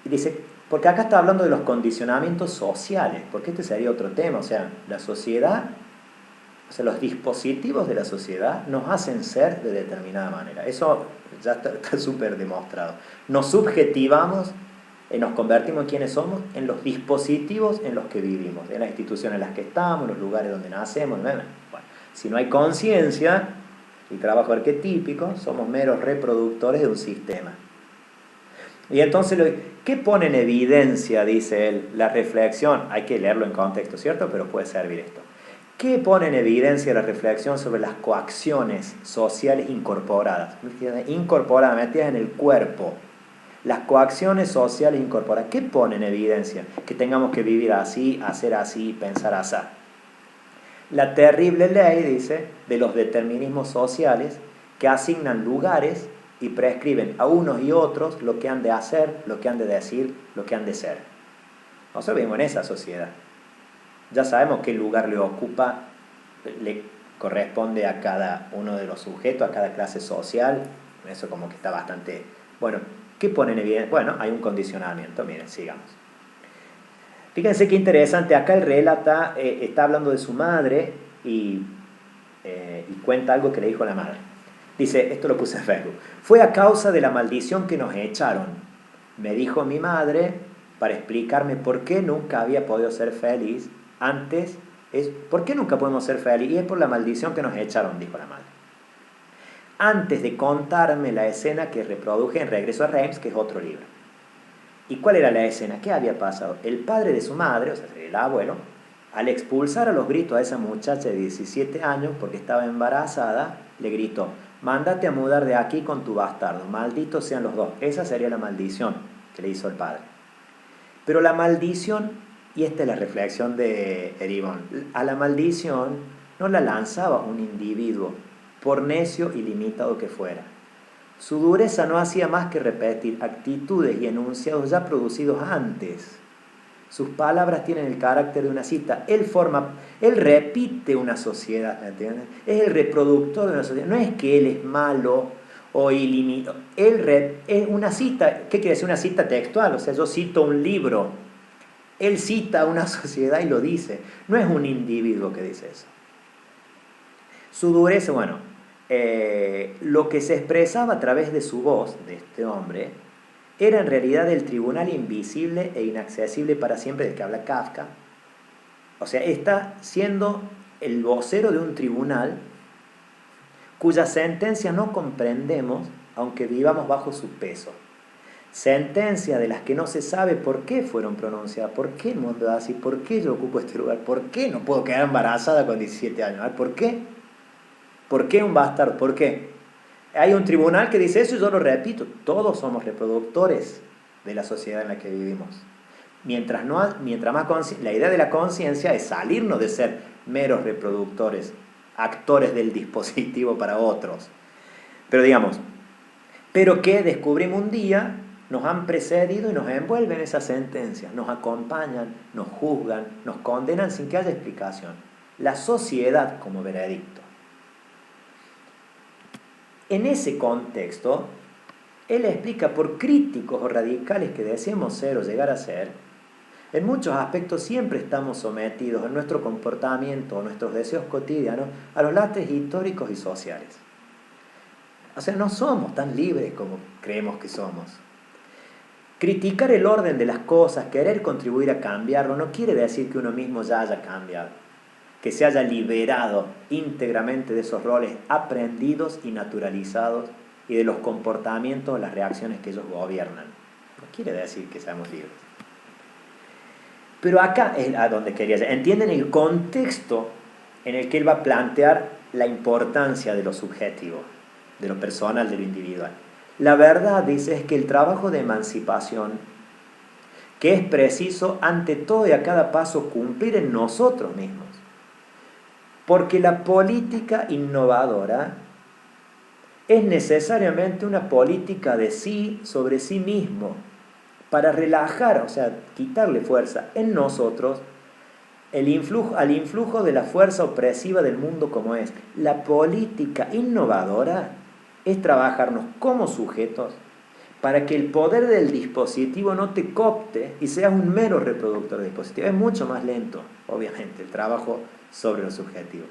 [SPEAKER 1] Y dice, porque acá está hablando de los condicionamientos sociales, porque este sería otro tema, o sea, la sociedad, o sea, los dispositivos de la sociedad nos hacen ser de determinada manera. Eso ya está súper demostrado. Nos subjetivamos, nos convertimos en quienes somos, en los dispositivos en los que vivimos, en las instituciones en las que estamos, en los lugares donde nacemos. Bueno, si no hay conciencia y trabajo arquetípico, somos meros reproductores de un sistema. Y entonces, ¿qué pone en evidencia, dice él, la reflexión? Hay que leerlo en contexto, ¿cierto? Pero puede servir esto. ¿Qué pone en evidencia la reflexión sobre las coacciones sociales incorporadas? Incorporadas, metidas en el cuerpo. Las coacciones sociales incorporadas. ¿Qué pone en evidencia? Que tengamos que vivir así, hacer así, pensar así. La terrible ley, dice, de los determinismos sociales que asignan lugares y prescriben a unos y otros lo que han de hacer, lo que han de decir, lo que han de ser. Nosotros vivimos en esa sociedad. Ya sabemos qué lugar le corresponde a cada uno de los sujetos, a cada clase social. Eso como que está bastante... Bueno, ¿qué pone en evidencia? Bueno, hay un condicionamiento. Miren, sigamos. Fíjense qué interesante. Acá el relata, está hablando de su madre y cuenta algo que le dijo la madre. Dice, esto lo puse en Facebook. Fue a causa de la maldición que nos echaron. Me dijo mi madre para explicarme por qué nunca había podido ser feliz antes. ¿Por qué nunca podemos ser felices? Y es por la maldición que nos echaron, dijo la madre. Antes de contarme la escena que reproduje en Regreso a Reims, que es otro libro. ¿Y cuál era la escena? ¿Qué había pasado? El padre de su madre, o sea, el abuelo, al expulsar a los gritos a esa muchacha de 17 años porque estaba embarazada, le gritó: mándate a mudar de aquí con tu bastardo, malditos sean los dos. Esa sería la maldición que le hizo el padre. Pero la maldición, y esta es la reflexión de Eribon, a la maldición no la lanzaba un individuo, por necio y limitado que fuera. Su dureza no hacía más que repetir actitudes y enunciados ya producidos antes. Sus palabras tienen el carácter de una cita. Él repite una sociedad, ¿entiendes? Es el reproductor de una sociedad. No es que él es malo o ilimitado. Es una cita. ¿Qué quiere decir una cita textual? O sea, yo cito un libro. Él cita a una sociedad y lo dice. No es un individuo que dice eso. Su dureza, bueno, lo que se expresaba a través de su voz, de este hombre, era en realidad el tribunal invisible e inaccesible para siempre del que habla Kafka. O sea, está siendo el vocero de un tribunal cuya sentencia no comprendemos, aunque vivamos bajo su peso. Sentencia de las que no se sabe por qué fueron pronunciadas, por qué el mundo es así, por qué yo ocupo este lugar, por qué no puedo quedar embarazada con 17 años, ¿por qué? ¿Por qué un bastardo? ¿Por qué? Hay un tribunal que dice eso y yo lo repito, todos somos reproductores de la sociedad en la que vivimos. Mientras más la idea de la conciencia es salirnos de ser meros reproductores, actores del dispositivo para otros. Pero digamos, pero que descubrimos un día, nos han precedido y nos envuelven esas sentencias, nos acompañan, nos juzgan, nos condenan sin que haya explicación. La sociedad como veredicto. En ese contexto, él explica por críticos o radicales que deseemos ser o llegar a ser, en muchos aspectos siempre estamos sometidos en nuestro comportamiento, nuestros deseos cotidianos, a los lastres históricos y sociales. O sea, no somos tan libres como creemos que somos. Criticar el orden de las cosas, querer contribuir a cambiarlo, no quiere decir que uno mismo ya haya cambiado, que se haya liberado íntegramente de esos roles aprendidos y naturalizados y de los comportamientos, las reacciones que ellos gobiernan. No quiere decir que seamos libres. Pero acá es a donde quería llegar. ¿Entienden el contexto en el que él va a plantear la importancia de lo subjetivo, de lo personal, de lo individual? La verdad, dice, es que el trabajo de emancipación, que es preciso ante todo y a cada paso cumplir en nosotros mismos, porque la política innovadora es necesariamente una política de sí sobre sí mismo, para relajar, o sea, quitarle fuerza en nosotros al influjo de la fuerza opresiva del mundo como es. La política innovadora es trabajarnos como sujetos para que el poder del dispositivo no te coopte y seas un mero reproductor del dispositivo. Es mucho más lento, obviamente, el trabajo sobre lo subjetivo.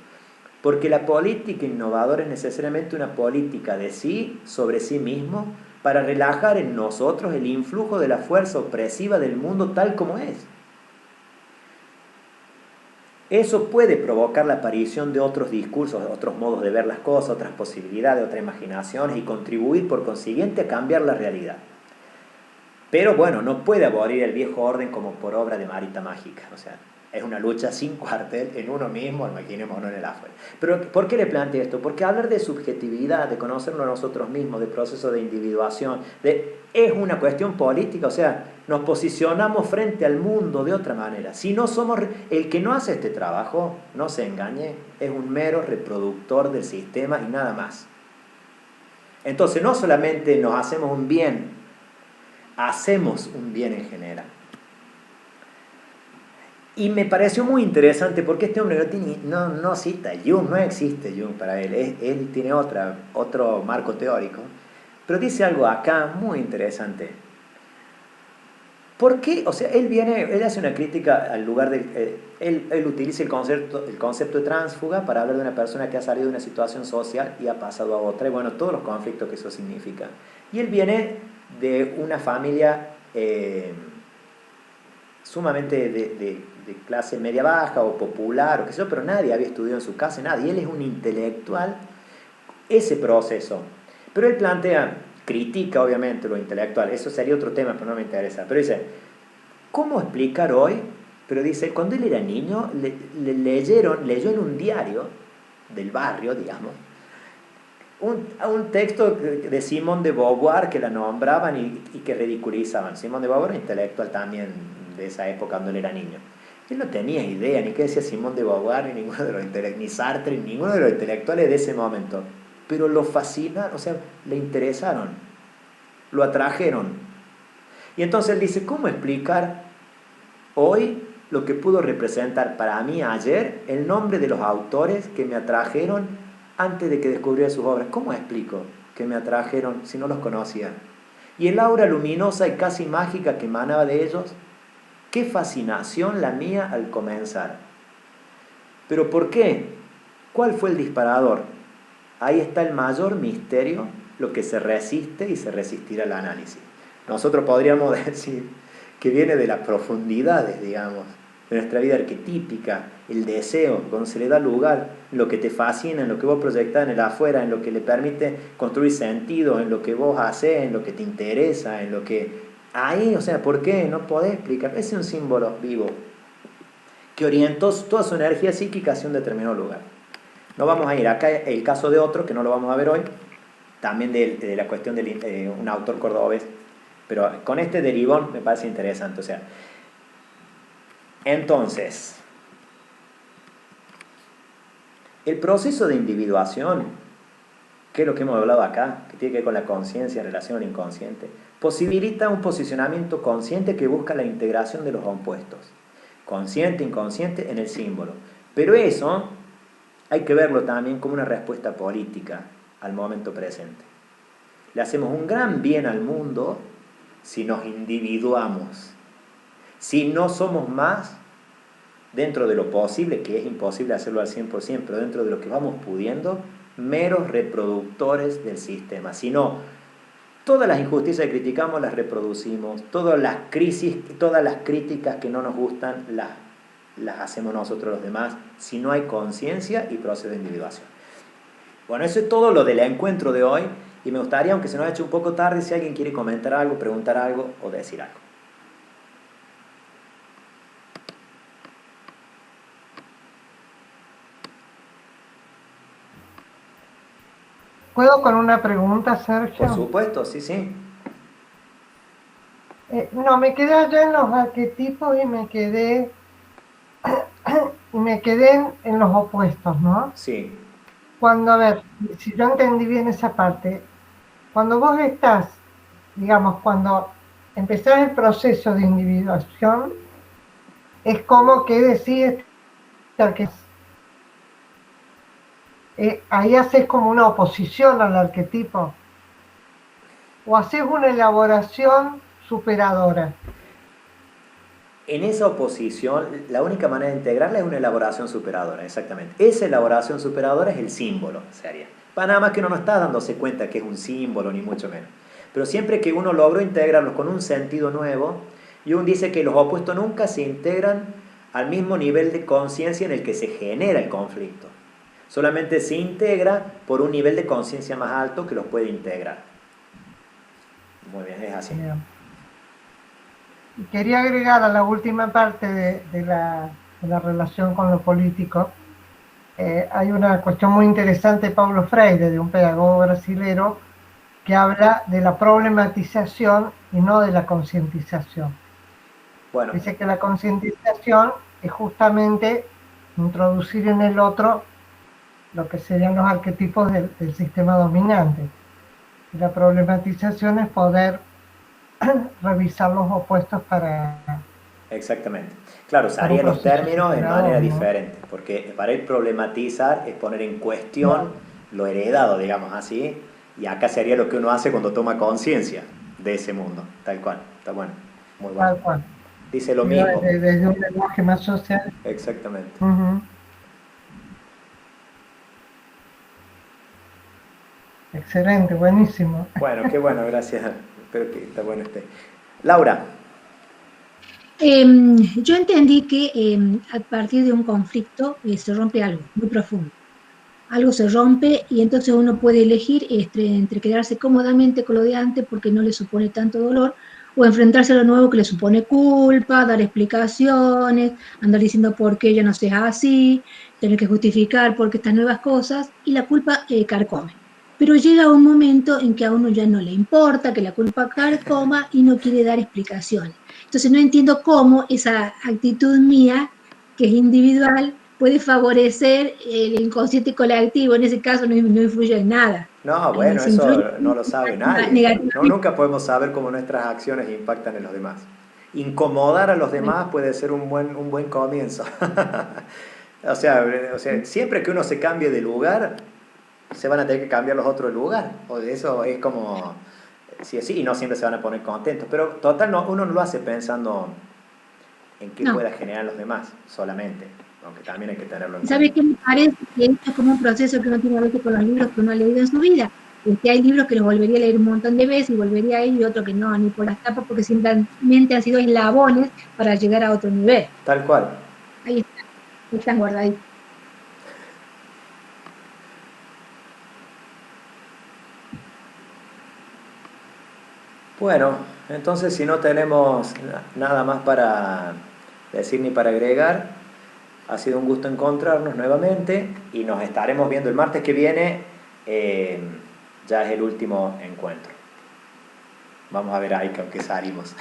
[SPEAKER 1] Porque la política innovadora es necesariamente una política de sí sobre sí mismo para relajar en nosotros el influjo de la fuerza opresiva del mundo tal como es. Eso puede provocar la aparición de otros discursos, de otros modos de ver las cosas, otras posibilidades, otras imaginaciones y contribuir por consiguiente a cambiar la realidad. Pero bueno, no puede abolir el viejo orden como por obra de varita mágica. O sea, es una lucha sin cuartel en uno mismo, imaginémonos en el afuera. Pero ¿por qué le planteo esto? Porque hablar de subjetividad, de conocernos a nosotros mismos, de proceso de individuación, es una cuestión política. O sea, nos posicionamos frente al mundo de otra manera. Si no somos, el que no hace este trabajo, no se engañe, es un mero reproductor del sistema y nada más. Entonces no solamente nos hacemos un bien, hacemos un bien en general. Y me pareció muy interesante porque este hombre no cita a Jung, no existe Jung para él, él tiene otro marco teórico, pero dice algo acá muy interesante. ¿Por qué? O sea, él hace una crítica al lugar de... Él utiliza el concepto de tránsfuga para hablar de una persona que ha salido de una situación social y ha pasado a otra, y bueno, todos los conflictos que eso significa. Y él viene de una familia sumamente de clase media baja o popular, o qué sé yo, pero nadie había estudiado en su casa, nadie. Y él es un intelectual, ese proceso. Pero él critica obviamente lo intelectual, eso sería otro tema, pero no me interesa. Pero dice, ¿cómo explicar hoy? Pero dice, cuando él era niño, leyó en un diario del barrio, digamos, un texto de Simone de Beauvoir que la nombraban y que ridiculizaban. Simone de Beauvoir era intelectual también de esa época cuando él era niño. Él no tenía idea ni qué decía Simone de Beauvoir, ni ninguno de los ni Sartre, ni ninguno de los intelectuales de ese momento. Pero lo fascinaron, o sea, le interesaron, lo atrajeron. Y entonces él dice, ¿cómo explicar hoy lo que pudo representar para mí ayer el nombre de los autores que me atrajeron antes de que descubriera sus obras? ¿Cómo explico que me atrajeron si no los conocía? Y el aura luminosa y casi mágica que emanaba de ellos, qué fascinación la mía al comenzar. ¿Pero por qué? ¿Cuál fue el disparador? Ahí está el mayor misterio, lo que se resiste y se resistirá al análisis. Nosotros podríamos decir que viene de las profundidades, digamos, de nuestra vida arquetípica, el deseo, cuando se le da lugar, en lo que te fascina, en lo que vos proyectás en el afuera, en lo que le permite construir sentido, en lo que vos haces, en lo que te interesa, en lo que... Ahí, o sea, ¿por qué? No podés explicar. Ese es un símbolo vivo que orientó toda su energía psíquica hacia un determinado lugar. No vamos a ir acá, el caso de otro, que no lo vamos a ver hoy, también de la cuestión de un autor cordobés, pero con este de Libón me parece interesante. O sea, entonces, el proceso de individuación, que es lo que hemos hablado acá, que tiene que ver con la conciencia en relación al inconsciente, posibilita un posicionamiento consciente que busca la integración de los opuestos, consciente, inconsciente, en el símbolo. Pero eso hay que verlo también como una respuesta política al momento presente. Le hacemos un gran bien al mundo si nos individuamos, si no somos más, dentro de lo posible, que es imposible hacerlo al 100%, pero dentro de lo que vamos pudiendo, meros reproductores del sistema, sino Todas las injusticias que criticamos las reproducimos, todas las crisis, todas las críticas que no nos gustan las hacemos nosotros los demás, si no hay conciencia y proceso de individuación. Bueno, eso es todo lo del encuentro de hoy, y me gustaría, aunque se nos ha hecho un poco tarde, si alguien quiere comentar algo, preguntar algo o decir algo.
[SPEAKER 3] ¿Puedo con una pregunta, Sergio?
[SPEAKER 1] Por supuesto, sí, sí.
[SPEAKER 3] No, me quedé allá en los arquetipos y me quedé en los opuestos, ¿no?
[SPEAKER 1] Sí.
[SPEAKER 3] Cuando, a ver, si yo entendí bien esa parte, cuando vos estás, digamos, cuando empezás el proceso de individuación, es como que decís que ahí haces como una oposición al arquetipo, o haces una elaboración superadora.
[SPEAKER 1] En esa oposición, la única manera de integrarla es una elaboración superadora, exactamente. Esa elaboración superadora es el símbolo, sería. Para nada más que uno no está dándose cuenta que es un símbolo, ni mucho menos. Pero siempre que uno logró integrarlos con un sentido nuevo, Jung dice que los opuestos nunca se integran al mismo nivel de conciencia en el que se genera el conflicto. Solamente se integra por un nivel de conciencia más alto que los puede integrar. Muy bien, es así.
[SPEAKER 3] Bien. Y quería agregar a la última parte de la relación con lo político, hay una cuestión muy interesante de Paulo Freire, de un pedagogo brasilero, que habla de la problematización y no de la concientización.
[SPEAKER 1] Bueno.
[SPEAKER 3] Dice que la concientización es justamente introducir en el otro lo que serían los arquetipos del sistema dominante. Y la problematización es poder revisar los opuestos para...
[SPEAKER 1] Exactamente. Claro, usaría los términos de manera diferente, porque para él problematizar es poner en cuestión lo heredado, digamos así, y acá sería lo que uno hace cuando toma conciencia de ese mundo, tal cual. Está bueno, muy bueno.
[SPEAKER 3] Tal cual.
[SPEAKER 1] Dice lo mismo.
[SPEAKER 3] Desde un lenguaje más social.
[SPEAKER 1] Exactamente.
[SPEAKER 3] Excelente, buenísimo.
[SPEAKER 1] Bueno, qué bueno, gracias. Espero que está bueno este. Laura.
[SPEAKER 4] Yo entendí que a partir de un conflicto se rompe algo muy profundo. Algo se rompe y entonces uno puede elegir entre quedarse cómodamente con lo de antes porque no le supone tanto dolor, o enfrentarse a lo nuevo que le supone culpa, dar explicaciones, andar diciendo por qué ya no seas así, tener que justificar por qué estas nuevas cosas, y la culpa carcome. Pero llega un momento en que a uno ya no le importa que la culpa carcoma y no quiere dar explicaciones. Entonces no entiendo cómo esa actitud mía, que es individual, puede favorecer el inconsciente colectivo. En ese caso no influye en nada.
[SPEAKER 1] No, bueno, eso no lo sabe nadie. No, nunca podemos saber cómo nuestras acciones impactan en los demás. Incomodar a los demás puede ser un buen comienzo. o sea, siempre que uno se cambie de lugar, se van a tener que cambiar los otros de lugar. O de eso es como, sí, y no siempre se van a poner contentos. Pero total, uno no lo hace pensando en qué pueda generar los demás solamente. Aunque también hay que tenerlo en cuenta.
[SPEAKER 4] ¿Sabe qué me parece? Que esto es como un proceso que uno tiene a veces con los libros que uno ha leído en su vida. Que hay libros que los volvería a leer un montón de veces y volvería a ir, y otros que no, ni por las tapas, porque simplemente han sido eslabones para llegar a otro nivel.
[SPEAKER 1] Tal cual.
[SPEAKER 4] Ahí están guardaditos.
[SPEAKER 1] Bueno, entonces si no tenemos nada más para decir ni para agregar, ha sido un gusto encontrarnos nuevamente y nos estaremos viendo el martes que viene. Ya es el último encuentro. Vamos a ver ahí qué salimos.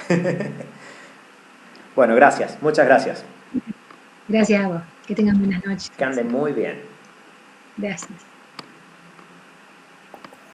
[SPEAKER 1] Bueno, gracias. Muchas gracias.
[SPEAKER 4] Gracias a vos. Que tengan buenas noches.
[SPEAKER 1] Que anden muy bien.
[SPEAKER 4] Gracias.